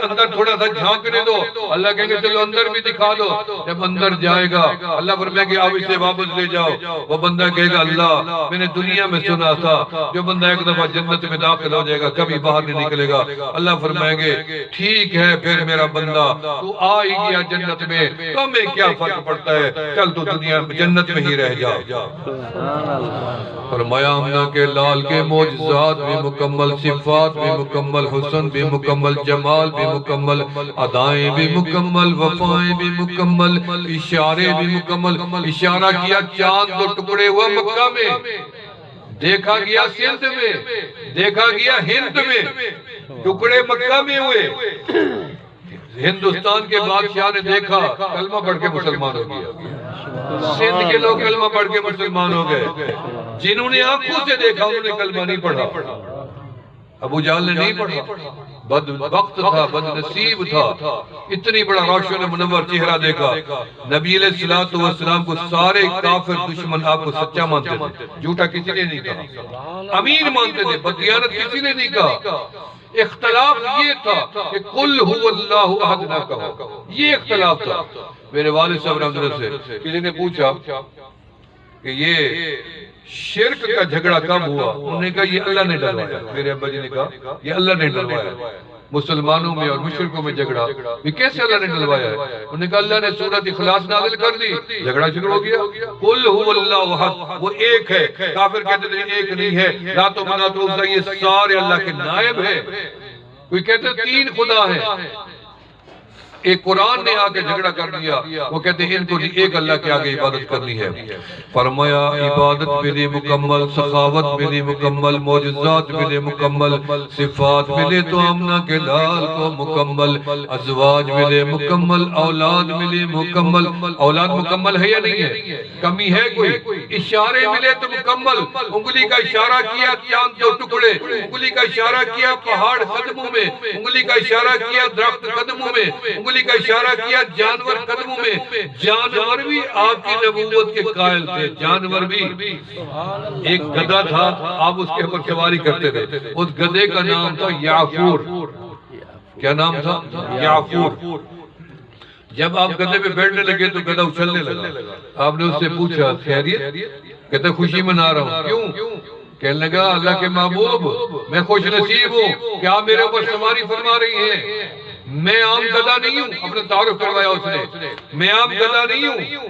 اندر تھوڑا سا جھانکنے دو، اللہ کہے گا چلو اندر بھی دکھا دو۔ جب اندر جائے گا اللہ فرمائے گا اب اسے واپس لے جاؤ۔ وہ بندہ کہے گا اللہ میں نے دنیا میں سنا تھا جو بندہ ایک دفعہ جنت میں داخل ہو جائے گا کبھی باہر نہیں نکلے گا۔ اللہ فرمائیں گے ٹھیک ہے پھر میرا بندہ تو آ ہی گیا جنت میں، تو میں کیا فرق پڑتا ہے، چل تو دنیا میں جنت میں ہی رہ جا۔ فرمایا آمنہ کے لال کے معجزات بھی مکمل، صفات بھی مکمل، حسن بھی مکمل، جمال بھی مکمل، ادائیں بھی مکمل، وفائیں بھی مکمل، اشارے بھی مکمل۔ اشارہ کیا چاند دو ٹکڑے ہوا مکہ میں، دیکھا گیا سندھ میں، دیکھا گیا ہند میں، ٹکڑے مکہ میں ہوئے۔ ہندوستان کے بادشاہ نے دیکھا کلمہ پڑھ کے مسلمان ہو گیا، سندھ کے لوگ کلمہ پڑھ کے مسلمان ہو گئے۔ جنہوں نے آنکھوں سے دیکھا انہوں نے کلمہ نہیں پڑھا، ابو جہل نے نہیں پڑھا، بد وقت تھا، بد نصیب تھا، اتنی بڑا روشن منور چہرہ دیکھا۔ نبی علیہ السلام کو سارے کافر دشمن آپ کو سچا مانتے تھے، جھوٹا کسی نے نہیں کہا، امین مانتے تھے، بدیانت کسی نے نہیں کہا۔ اختلاف یہ تھا کہ قل هو اللہ احد نہ کہو، یہ اختلاف تھا۔ میرے والد صاحب رحمۃ اللہ سے کسی نے پوچھا کہ یہ شرک کا جھگڑا کب ہوا، انہوں نے کہا یہ اللہ نے ڈلوایا۔ میرے ابا جی نے کہا یہ اللہ نے ڈلوایا، مسلمانوں میں اور مشرکوں میں جھگڑا یہ کیسے اللہ نے ڈلوایا ہے؟ انہوں نے کہا اللہ نے سورۃ اخلاص نازل کر دی، جھگڑا شروع ہو گیا۔ قل هو اللہ احد، وہ ایک ہے، کافر کہتے تھے ایک نہیں ہے، لات و منات و عزا یہ سارے اللہ کے نائب ہیں۔ کوئی کہتے ہیں 3 خدا ہیں، ایک قرآن نے آگے جھگڑا کر دیا، وہ کہتے ہیں ان کو ایک اللہ کے آگے عبادت کرنی ہے۔ فرمایا عبادت ملی مکمل، سخاوت ملی مکمل، معجزات ملی مکمل، صفات ملے تو آمنہ کے لال کو مکمل، ازواج ملے مکمل، اولاد ملی مکمل۔ اولاد مکمل ہے یا نہیں ہے؟ کمی ہے کوئی؟ اشارے ملے تو مکمل، انگلی کا اشارہ کیا چاند 2 ٹکڑے، انگلی کا اشارہ کیا پہاڑ قدموں میں، انگلی کا اشارہ کیا درخت قدموں میں، انگلی کا اشارہ کیا جانور قدموں میں۔ جانور بھی آپ کی نبوت کے قائل تھے، جانور بھی۔ ایک گدھا تھا، آپ اس کے اوپر سواری کرتے تھے، اس گدھے کا نام تھا یعفور۔ کیا نام تھا؟ یعفور۔ جب آپ گدھے پہ بیٹھنے لگے تو گدھا اچھلنے لگا، آپ نے اس سے پوچھا خیریت؟ کہتا خوشی منا رہا ہوں۔ کیوں؟ کہنے لگا اللہ کے محبوب میں خوش نصیب ہوں کہ آپ میرے اوپر سواری فرما رہی ہیں، میں عام گدھا نہیں ہوں۔ اپنا تعارف کروایا اس نے، میں عام گدھا نہیں ہوں۔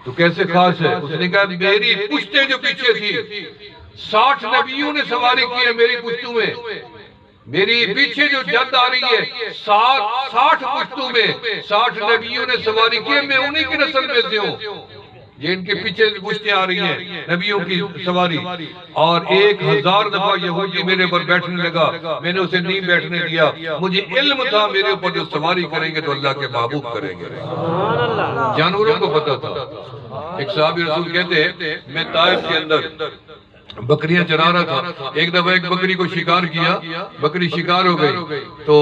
تو کیسے خاص ہے؟ اس نے کہا میری پشتیں جو پیچھے تھی 60 نبیوں نے سواری کی ہے میری پشتوں میں، میری پیچھے جو جد آ رہی ہے 60 پشتوں میں 60 نبیوں نے سواری کی ہے، میں انہی کی نسل میں سے ہوں۔ یہ ان کے پیچھے پشتیں آ رہی ہیں نبیوں کی سواری۔ اور 1000 دفعہ یہودی میرے پر بیٹھنے لگا، میں نے اسے نہیں بیٹھنے دیا، مجھے علم تھا میرے اوپر جو سواری کریں گے تو اللہ کے محبوب کریں گے۔ جانوروں کو پتا تھا۔ ایک صحابی رسول کہتے ہیں میں طائف کے اندر بکریاں چرا رہا تھا، ایک دفعہ ایک بکری کو شکار کیا، بکری شکار ہو گئی تو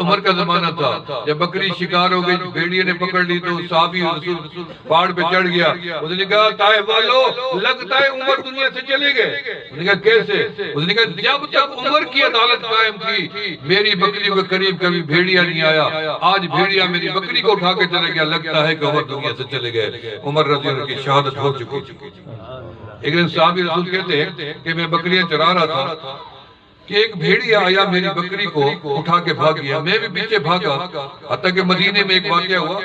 عمر کا زمانہ تھا، جب بکری شکار ہو گئی بھیڑیے نے پکڑ لی تو صحابی رسول پہاڑ پہ چڑھ گیا، اس نے کہا طائف والو لگتا ہے عمر دنیا سے چلے گئے۔ اس نے کہا کیسے؟ اس نے کہا جب تک عمر کی عدالت قائم تھی میری بکری کے قریب کبھی بھیڑیا نہیں آیا، آج بھیڑیا میری بکری کو اٹھا کے چلے گیا، لگتا ہے کہ عمر دنیا سے چلے گئے، عمر رضی اللہ کی شہادت ہو چکی۔ ایک دن صحابی رسول کہتے ہیں کہ میں بکریاں چرا رہا تھا کہ ایک بھیڑیا آیا میری بکری کو اٹھا کے بھاگ گیا، میں بھی پیچھے بھاگا، حتیٰ کہ مدینے میں ایک واقعہ ہوا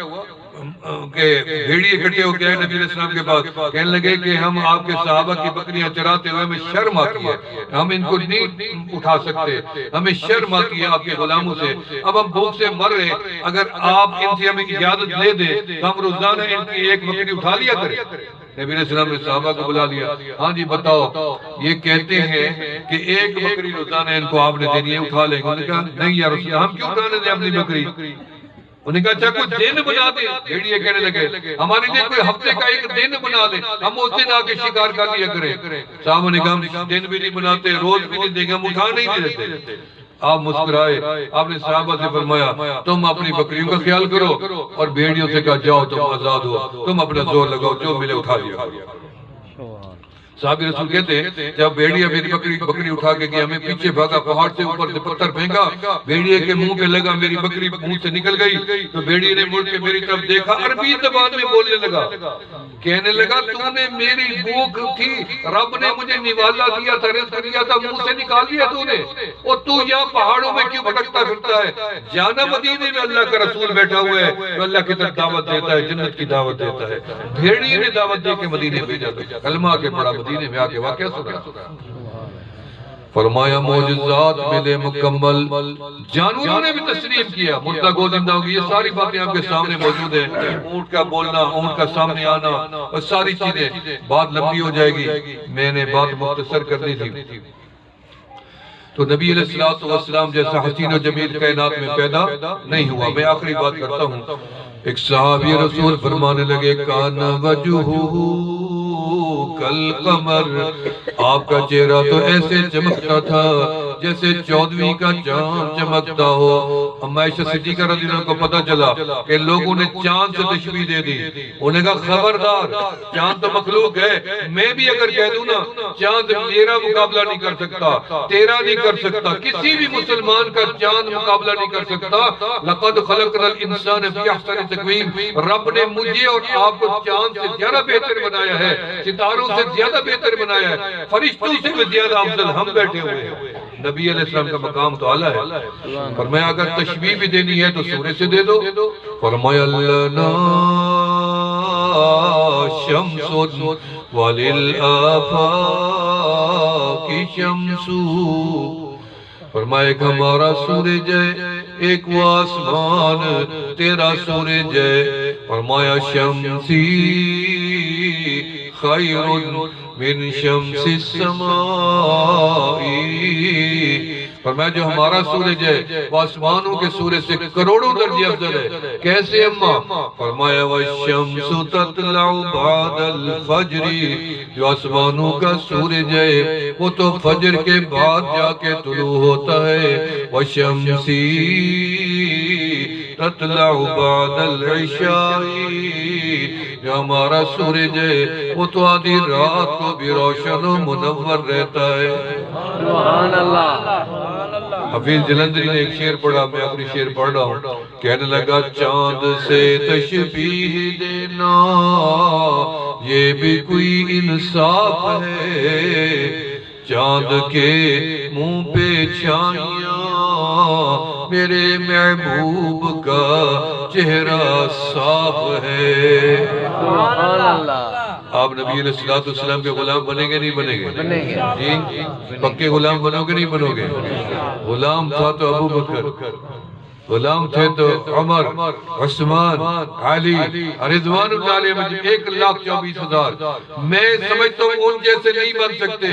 کہ بھیڑی اکٹھے ہو کے نبی علیہ السلام کے پاس کہنے لگے کہ ہم آپ کے صحابہ کی بکریاں چراتے ہوئے ہمیں شرم آتی ہے، ہم ان کو نہیں اٹھا سکتے، ہمیں شرم آتی ہے آپ کے غلاموں سے، اب ہم بھوک سے مر رہے، اگر آپ ان سے ہمیں اجازت لے دیں تو ہم روزانہ ان کی ایک بکری اٹھا لیا کریں۔ نبی علیہ السلام نے صحابہ کو بلا لیا، ہاں جی بتاؤ، یہ کہتے ہیں کہ ایک بکری روزانہ ان کو آپ نے دینی ہے، اٹھا لیں گے۔ انہوں نے کہا نہیں یا رسول اللہ، ہم کیوں اٹھانے دیں اپنی بکری؟ انہوں نے کہا اچھا کوئی دن بنا دیں، بھیڑیے کہنے لگے ہمارے لیے کوئی ہفتے کا ایک دن بنا دیں، ہم اس دن آ کے شکار کر لیا کریں۔ صحابہ نے کہا ہم دن بھی نہیں بناتے، روز بھی نہیں دیں گے، ہم اٹھا نہیں دیتے۔ آپ مسکرائے، آپ نے صحابہ سے فرمایا تم اپنی بکریوں کا خیال کرو، اور بھیڑیوں سے کہا جاؤ تم آزاد ہو، تم اپنا زور لگاؤ، جو ملے اٹھا لیا۔ صحابی رسول کہتے ہیں جب بھیڑیا میری بکری اٹھا کے گیا، ہمیں پیچھے بھاگا، پہاڑ سے اوپر سے پتھر پھینکا، بھیڑیے کے منہ پہ لگا، میری بکری منہ سے نکل گئی، تو بھیڑیے نے مڑ کے میری طرف دیکھا، عربی زبان میں بولنے لگا، کہنے لگا تو نے میری بھوک تھی، رب نے مجھے نوالا دیا تھا، رزق دیا تھا، منہ سے نکال دیا تو نے، اور تو یہاں پہاڑوں میں کیوں بھٹکتا پھرتا ہے؟ جانا مدینے میں اللہ کا رسول بیٹھا ہوا ہے، تو اللہ کی طرف دعوت دیتا ہے، جنت کی دعوت دیتا ہے۔ بھیڑیے نے دعوت دے کے مدینے بھیجا تھا، کلمہ کے پڑھا، مدینے میں آکے واقعہ سنا، فرمایا معجزات ملے مکمل، جانوروں نے بھی تسلیم کیا، مردہ گو زندہ ہوگی، یہ ساری باتیں آپ کے سامنے موجود ہیں، اونٹ کا بولنا، اونٹ کا سامنے آنا، اور ساری چیزیں، بات لمبی ہو جائے گی، میں نے بات مختصر کرنی تھی۔ تو نبی علیہ السلام جیسا حسین و جمیل کائنات میں پیدا نہیں ہوا۔ میں آخری بات کرتا ہوں، ایک صحابی رسول فرمانے لگے کان وجہہ کالقمر، آپ کا چہرہ تو ایسے چمکتا تھا جیسے 14ویں کا چاند چمکتا ہو۔ اما عائشہ صدیقہ رضی اللہ عنہ کو پتہ چلا کہ لوگوں نے چاند سے تشبیہ دے دی، انہوں نے کہا خبردار، چاند تو مخلوق ہے، میں بھی اگر کہہ دوں نا چاند میرا مقابلہ نہیں کر سکتا، تیرا نہیں کر سکتا، کسی بھی مسلمان کا چاند مقابلہ نہیں کر سکتا۔ لقد خلقنا الانسان فی احسن تقویم، رب نے مجھے اور آپ کو چاند سے زیادہ بہتر بنایا ہے، ستاروں سے زیادہ بہتر بنایا ہے، فرشتوں سے بھی زیادہ افضل ہم بیٹھے ہوئے ہیں۔ نبی علیہ السلام کا مقام تو اعلیٰ ہے۔ فرمایا اگر تشبیہ بھی دینی ہے تو سورہ سے دے دو، فرمایا لنا شمس وللآفاق شمس، فرمایا ایک ہمارا سورج ہے، ایک وہ آسمان تیرا سورج ہے، فرمایا شمسی خیر من شمس السماء، فرمایا جو ہمارا سورج ہے وہ آسمانوں کے سورج سے کروڑوں درجے افضل ہے۔ کیسے اماں؟ فرمایا والشمس تطلع بعد الفجر، جو آسمانوں کا سورج ہے وہ تو فجر کے بعد جا کے طلوع ہوتا ہے، والشمسی تطلع بعد العشاء، جو ہمارا سورج ہے وہ تو آدھی رات کو بھی روشن و منور رہتا ہے۔ سبحان اللہ۔ حفیظ جلندری نے ایک شعر پڑھا، میں اپنی شعر پڑھ رہا ہوں، کہنے لگا چاند سے تشبیہ دینا یہ بھی کوئی انصاف ہے، چاند کے منہ پہ چھائیاں میرے محبوب کا چہرہ صاف ہے۔ سبحان اللہ۔ آپ نبی علیہ السلام کے غلام بنیں گے نہیں بنیں گے؟ بنیں گے جی پکے غلام بنو گے نہیں بنو گے؟ غلام تھا تو ابو بکر، غلام تھے تو عمر، عثمان، علی رضوان اللہ علیہ مجید، 1,24,000۔ میں سمجھتا ہوں ان جیسے نہیں بن سکتے،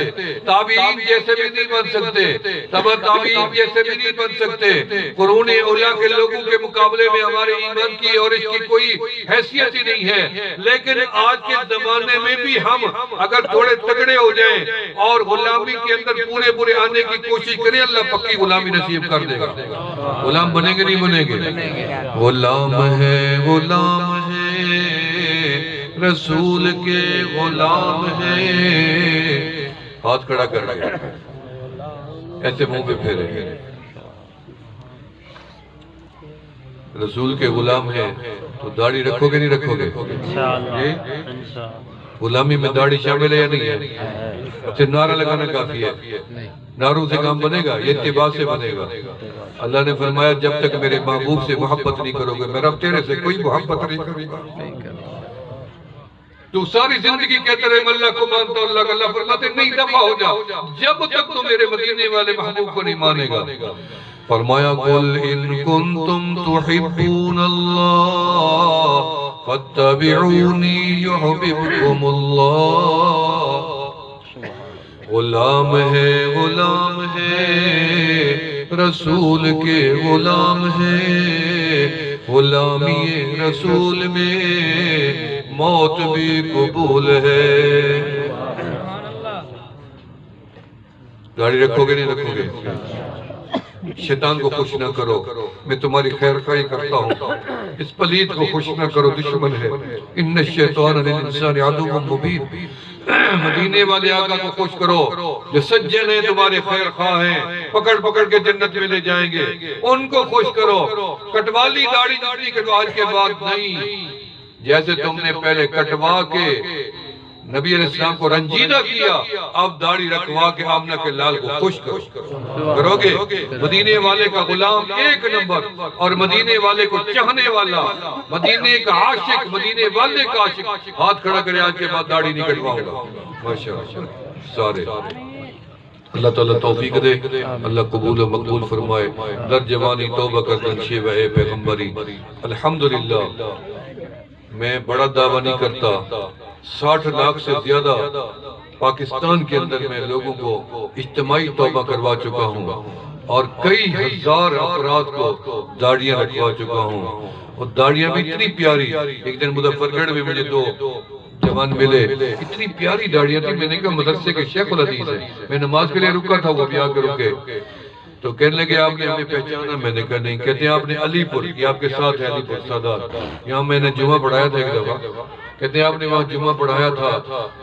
تابعین جیسے بھی نہیں بن سکتے، تبع تابعین جیسے بھی نہیں بن سکتے، قرون اولیاء کے لوگوں کے مقابلے میں ہمارے ایمان کی اور اس کی کوئی حیثیت ہی نہیں ہے۔ لیکن آج کے زمانے میں بھی ہم اگر تھوڑے تگڑے ہو جائیں اور غلامی کے اندر پورے آنے کی کوشش کریں، اللہ پکی غلامی نصیب کر دے گا۔ غلام بنیں گے نہیں بنیں گے؟ غلام ہے غلام ہے رسول کے غلام ہے، ہاتھ کھڑا کر لیا، ایسے منہ پہ پھیرے، رسول کے غلام ہیں تو داڑھی رکھو گے نہیں رکھو گے؟ غلامی میں داڑھی شامل ہے یا نہیں ہے؟ اچھا نعرہ لگانا کافی ہے؟ ناروں سے کام بنے گا؟ یہ اتباع سے بنے گا۔ اللہ نے فرمایا جب تک میرے محبوب سے محبت نہیں کرو گے میرا تیرے سے کوئی محبت نہیں کرے گا۔ تو ساری زندگی کہتے رہے میں اللہ کو مانتا ہوں، اللہ کا، اللہ فرماتے نہیں دفع ہو جا جب تک تو میرے مدینے والے محبوب کو نہیں مانے گا۔ فرمایا قل ان کنتم تحبون اللہ فاتبعونی یحببکم اللہ۔ غلام ہے رسول کے غلام ہے، غلامی رسول میں موت بھی قبول ہے۔ گاڑی رکھو گے نہیں رکھو گے؟ شیطان کو خوش نہ کرو، میں تمہاری خیر خواہی کرتا ہوں۔ اس پلید کو خوش نہ کرو، دشمن ہے۔ ان الشیطان للانسان عدو مبین۔ مدینے والے آقا کو خوش کرو، جو سجن ہیں تمہارے خیر خواہ ہیں، پکڑ پکڑ کے جنت میں لے جائیں گے، ان کو خوش کرو۔ کٹوالی داڑھی جتنی کٹواج کے بعد نہیں، جیسے تم نے پہلے کٹوا کے نبی علیہ السلام کو رنجیدہ کیا، اب داڑھی رکھوا کے آمنہ کے لال کو خوش کرو گے۔ مدینے والے کا غلام ایک نمبر، اور مدینے والے کو چاہنے والا، مدینے کا عاشق، مدینے والے کا عاشق۔ ہاتھ کھڑا کرے آج کے بعد داڑھی نہیں کٹواؤں گا۔ ماشاءاللہ سارے اللہ تعالیٰ توفیق دے، اللہ قبول و مقبول فرمائے۔ در جوانی توبہ کردن شیوہ اے پیغمبری۔ الحمدللہ میں بڑا دعویٰ نہیں کرتا، 60 لاکھ سے زیادہ پاکستان کے اندر میں لوگوں کو اجتماعی توبہ کروا چکا ہوں، اور کئی ہزار افراد کو داڑیاں رکھوا چکا ہوں، اور داڑیاں بھی اتنی پیاری۔ ایک دن مظفرگڑھ میں مجھے 2 جوان ملے، اتنی پیاری داڑیاں تھی، میں نے کہا مدرسے کے شیخ الحدیث ہیں۔ میں نماز کے لیے رکا تھا، وہ بھی آ کے رکے تو کہنے لگے آپ نے ہمیں پہچانا؟ میں نے کہا نہیں۔ کہتے ہیں آپ نے علی پور، یہ آپ کے ساتھ ہے علی پور سادات، یہاں میں نے جمعہ پڑھایا تھا ایک دفعہ۔ کہتے ہیں آپ نے وہاں جمعہ پڑھایا تھا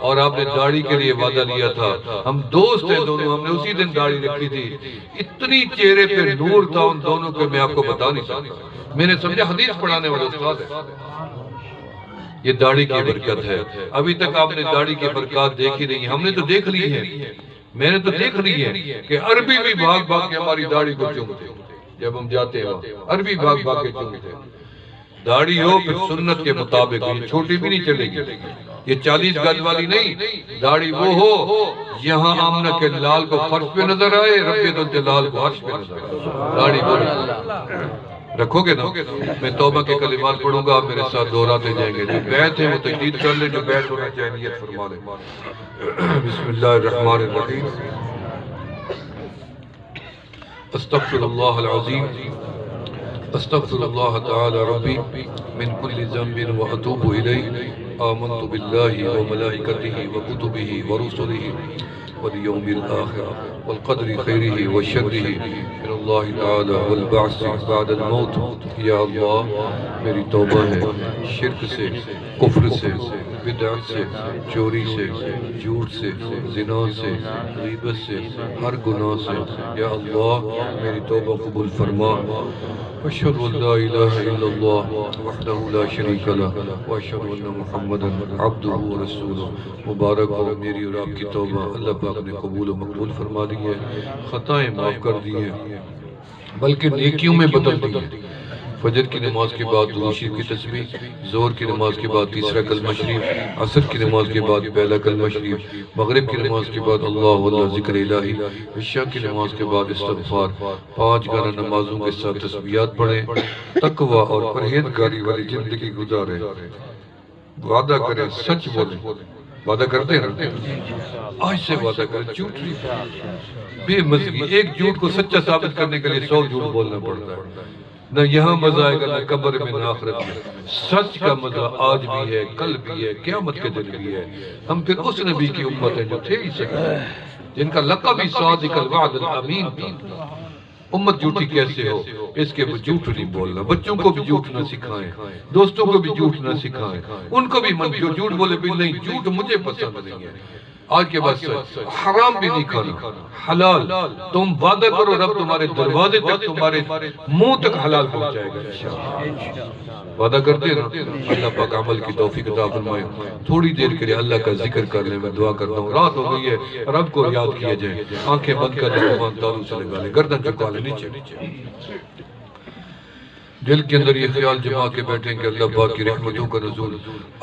اور آپ نے داڑھی کے لیے وعدہ لیا تھا، ہم دوست ہیں دونوں، ہم نے اسی دن داڑھی رکھی تھی، اتنی چہرے پہ نور تھا ان دونوں کو میں آپ کو بتا نہیں سکتا۔ میں نے سمجھا حدیث پڑھانے والے استاد ہے۔ یہ داڑھی کی برکت ہے۔ ابھی تک آپ نے داڑھی کی برکات دیکھی نہیں، ہم نے تو دیکھ لی ہے، میں نے تو دیکھ لی ہے کہ عربی بھی بھاگ بھاگ کے ہماری داڑھی کو چومتے جب ہم جاتے ہیں، عربی بھاگ بھاگ کے چومتے۔ داڑھی ہو پھر سنت کے مطابق، یہ چھوٹی بھی نہیں چلے گی، یہ 40 گز والی نہیں، داڑھی وہ ہو یہاں آمنہ کے لال کو فرش پہ نظر آئے، رب جلال کو عرش پہ نظر آئے۔ داڑھی وہ رکھو گے نا؟ میں توبہ کے کلمات پڑھوں گا، آپ میرے ساتھ دہراتے جائیں گے۔ جو بیعت ہے وہ تجدید کر لیں، جو بیعت ہونا چاہے نیت فرما لیں۔ بسم اللہ الرحمن الرحیم۔ استغفر اللہ العظیم، استغفر اللہ تعالی ربی من کل ذنب واتوب الیہ، آمنت باللہ وملائکتہ وکتبہ ورسلہ واليوم الآخر والقدر خیرہ وشرہ من اللہ تعالی والبعث بعد الموت۔ یا اللہ میری توبہ ہے شرک سے، کفر سے، بدعت سے، چوری سے، جھوٹ سے، زنا سے، غیبت سے، ہر گناہ سے۔ یا اللہ میری توبہ قبول فرما۔ اشہد ان لا الہ الا اللہ وحدہ لا شریک لہ واشہد ان محمدا عبدہ ورسولہ۔ مبارک ہو میری اور آپ کی توبہ، اللہ پاک نے قبول و مقبول فرما دی ہے، خطائیں معاف کر دی ہیں بلکہ نیکیوں میں بدل دی ہیں۔ فجر کی نماز کے بعد درود شریف کی تسبیح، ظہر کی نماز کے بعد تیسرا کلمہ شریف، عصر کی نماز کے بعد پہلا کلمہ شریف، مغرب کی نماز کے بعد اللہ اللہ ذکر الہی، عشاء کی نماز کے بعد استغفار، 5 گھر نمازوں کے ساتھ تسبیحات پڑھیں، تقوی اور پرہیزگاری والی زندگی گزاریں، وعدہ کریں، سچ بولیں۔ وعدہ کرتے ہیں نا؟ آج سے وعدہ کریں، جھوٹ نہیں، بے مزگی، ایک جھوٹ کو سچا ثابت کرنے کے لیے 100 جھوٹ بولنا پڑتا ہے۔ نہ یہاں مزہ آئے گا، نہ قبر میں، نہ آخرت میں۔ سچ کا مزہ آج بھی ہے، کل بھی ہے، قیامت کے دن بھی ہے۔ ہم پھر اس نبی کی امت ہیں جو تھے ہی سکتے، جن کا لقب ہی صادق الوعد الامین تھا۔ امت جھوٹی کیسے ہو؟ اس کے وہ جھوٹ نہیں بولنا، بچوں کو بھی جھوٹ نہ سکھائیں، دوستوں کو بھی جھوٹ نہ سکھائیں، ان کو بھی جو جھوٹ بولے بھی نہیں، جھوٹ مجھے پسند نہیں ہے۔ آج کے بعد حرام بھی نہیں کھانا، حلال. تم وعدہ کرو رب تمہارے دروازے تک، تمہارے منہ تک حلال پہنچائے گا انشاءاللہ. وعدہ کرتے ہیں نا. اللہ پاک عمل کی توفیق عطا فرمائے. تھوڑی دیر کے لیے اللہ کا ذکر کر لیں. میں دعا کرتا ہوں. رات ہو گئی ہے، رب کو یاد کیا جائے. آنکھیں بند کر لیں، زبان تالو سے لگا لیں، گردن چکا لیں نیچے. دل کے اندر یہ خیال جما کے بیٹھیں کہ اللہ پاک کی رحمتوں کا نزول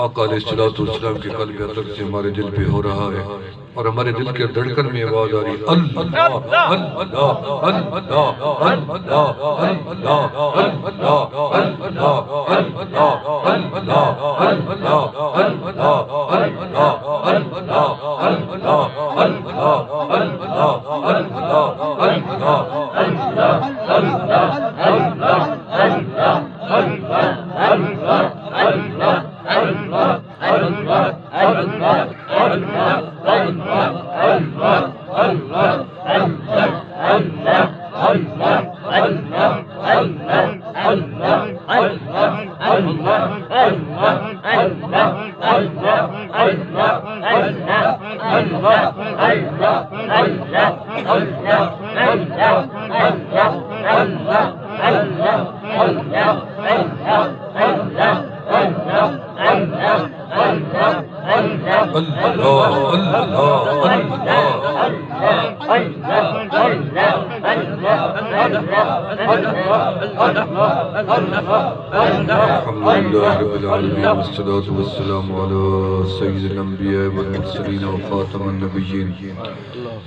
آقا علیہ السلام کے قلب اطہر سے ہمارے دل پہ ہو رہا ہے، اور ہمارے دل کے دھڑکن میں آواز آ رہی ہے اللہ اللہ اللہ اللہ الحمدللہ رب العالمین والصلاة والسلام علی سید الانبیاء والمرسلین وخاتم النبیین.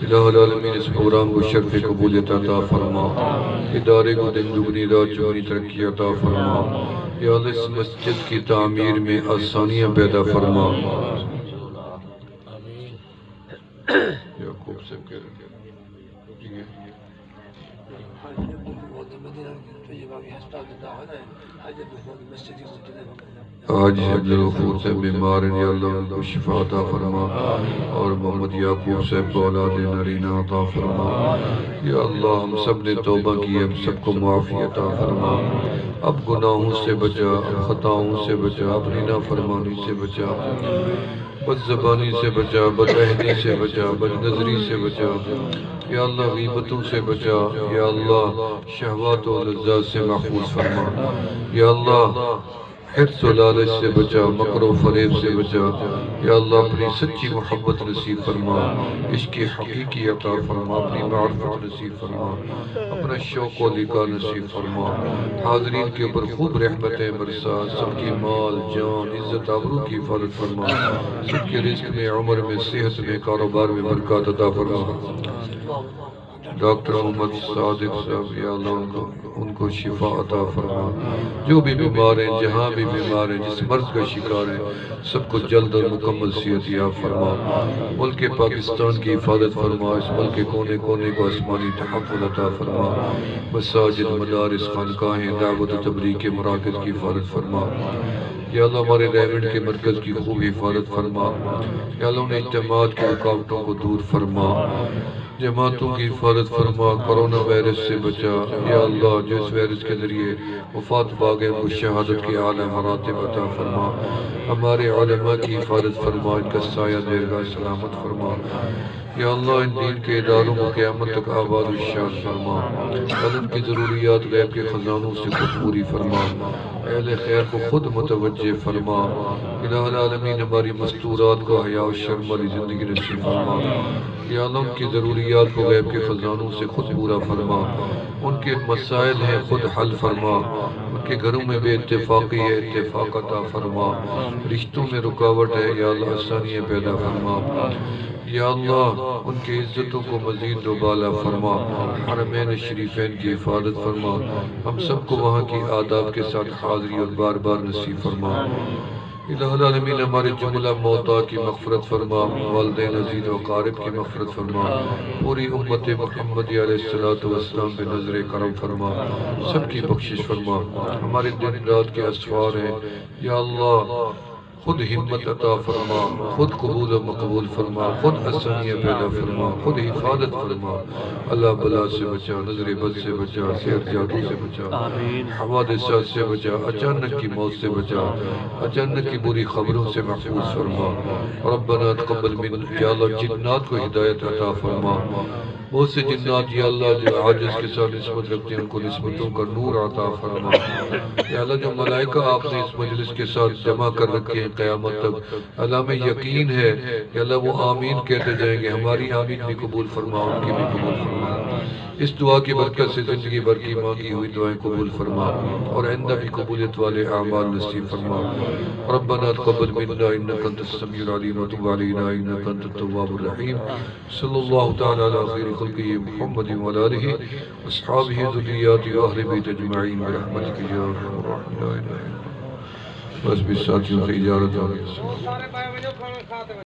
الہ العالمین اس پروگرام کو شرف قبولیت عطا فرما، ادارے کو دن دگنی رات چگنی ترقی عطا فرما. یا اللہ اس مسجد کی تعمیر میں آسانیاں پیدا فرما. یعقوب سے کہہ رہے آج عبدالغفور سے بیمار ہیں، یا اللہ ان کو شفا عطا فرما، اور محمد یعقوب سے اولاد نرینہ عطا فرما. یا اللہ ہم سب نے توبہ کی، ہم سب کو معافی عطا فرما. اب گناہوں سے بچا، اب خطاؤں سے بچا، اپنی نافرمانی سے بچا، بد زبانی سے بچا، بد عہدی سے بچا، بد نظری سے بچا. یا اللہ غیبتوں سے بچا. یا اللہ شہوات و لذات سے محفوظ فرما. یا اللہ حرص و لالچ سے بچا، مکر و فریب سے بچا. یا اللہ اپنی سچی محبت نصیب فرما، عشق حقیقی عطا فرما، اپنی معرفت نصیب فرما، اپنا شوق و لقاء نصیب فرما. حاضرین کے اوپر خوب رحمتیں برسا، سب کی مال جان عزت آبرو کی حفاظت فرما. سب کے رزق میں، عمر میں، صحت میں، کاروبار میں برکات عطا فرما. ڈاکٹر محمد صادق صاحب یا اللہ ان کو شفا عطا فرما. جو بھی بیمار ہیں، جہاں بھی بیمار ہیں، جس مرض کا شکار ہیں، سب کو جلد اور مکمل صحت یاب فرما. ملک پاکستان کی حفاظت فرما. اس ملک کے کونے کونے کو آسمانی تحفظ عطا فرما. مساجد، مدارس، خانقاہیں، دعوت و تبلیغ کے مراکز کی حفاظت فرما. یا اللہ ہمارے ریمنڈ کے مرکز کی خوب حفاظت فرما. یا اللہ ان اجتماعات کی رکاوٹوں کو دور فرما. جماعتوں کی حفاظت فرما. کرونا وائرس سے بچا. یا اللہ جو اس وائرس کے ذریعے وفات پا گئے وہ شہادت کے اعلیٰ مراتب عطا فرما. ہمارے علماء کی حفاظت فرما، ان کا سایہ دیرگاہ سلامت فرما. یا اللہ ان دین کے اداروں کو قیامت تک آباد و شاد فرما. علم کی ضروریات غیب کے خزانوں سے خود پوری فرما. اہل خیر کو خود متوجہ فرما. الہ العالمین ہماری مستورات کو حیا و شرم والی زندگی نصیب فرما. یا اللہ ان کی ضروریات کو غیب کے خزانوں سے خود پورا فرما. ان کے مسائل ہیں خود حل فرما. ان کے گھروں میں بے اتفاقی ہے، اتفاق عطا فرما. رشتوں میں رکاوٹ ہے، یا اللہ آسانیاں پیدا فرما. یا اللہ ان کی عزتوں کو مزید دوبالا فرما. حرمین شریفین کی حفاظت فرما. ہم سب کو وہاں کی آداب کے ساتھ حاضری اور بار بار نصیب فرما. الہ العالمین ہمارے جملہ موتا کی مغفرت فرما. والدین عزیز و اقارب کی مغفرت فرما. پوری امت محمدی علیہ السلام پہ نظر کرم فرما. سب کی بخشش فرما. ہمارے دن رات کے اسوار ہیں، یا اللہ خود ہمت عطا فرما، خود قبول و مقبول فرما، خود حسنیہ پیدا فرما، خود حفاظت فرما۔ اللہ بلا سے بچا، نظر بد سے بچا، سحر جادو سے بچا، حوادثات سے بچا، اچانک کی موت سے بچا، اچانک کی بری خبروں سے محفوظ فرما۔ ربنا تقبل منا، یا اللہ جنات کو ہدایت عطا فرما۔ بہت سے جنات یا اللہ جو عاجز کے ساتھ نسبت رکھتے ہیں ان کو نسبتوں کا نور عطا فرما۔ یا اللہ جو ملائکہ آپ نے اس مجلس کے ساتھ جمع کر رکھے ہیں قیامت تک، اللہ میں یقین ہے کہ اللہ وہ آمین کہتے جائیں گے، ہماری آمین بھی قبول فرما، ان کی بھی قبول فرما۔ اس دعا کی برکت سے زندگی بھر کی مانگی ہوئی دعائیں قبول فرما اور آئندہ بھی قبولیت والے اعمال نصیب فرما۔ ربنا تقبل منا انك انت السميع العليم وتب علينا انك انت التواب الرحيم۔ صلی اللہ تعالی علی خیر خلقہ محمد وعلی آلہ واصحابہ ذریاتہ واہل بیت اجمعین برحمتک یا ارحم الراحمین لا الہ الا انت۔ بس بھی ساتھیوں سے اجازت آگے۔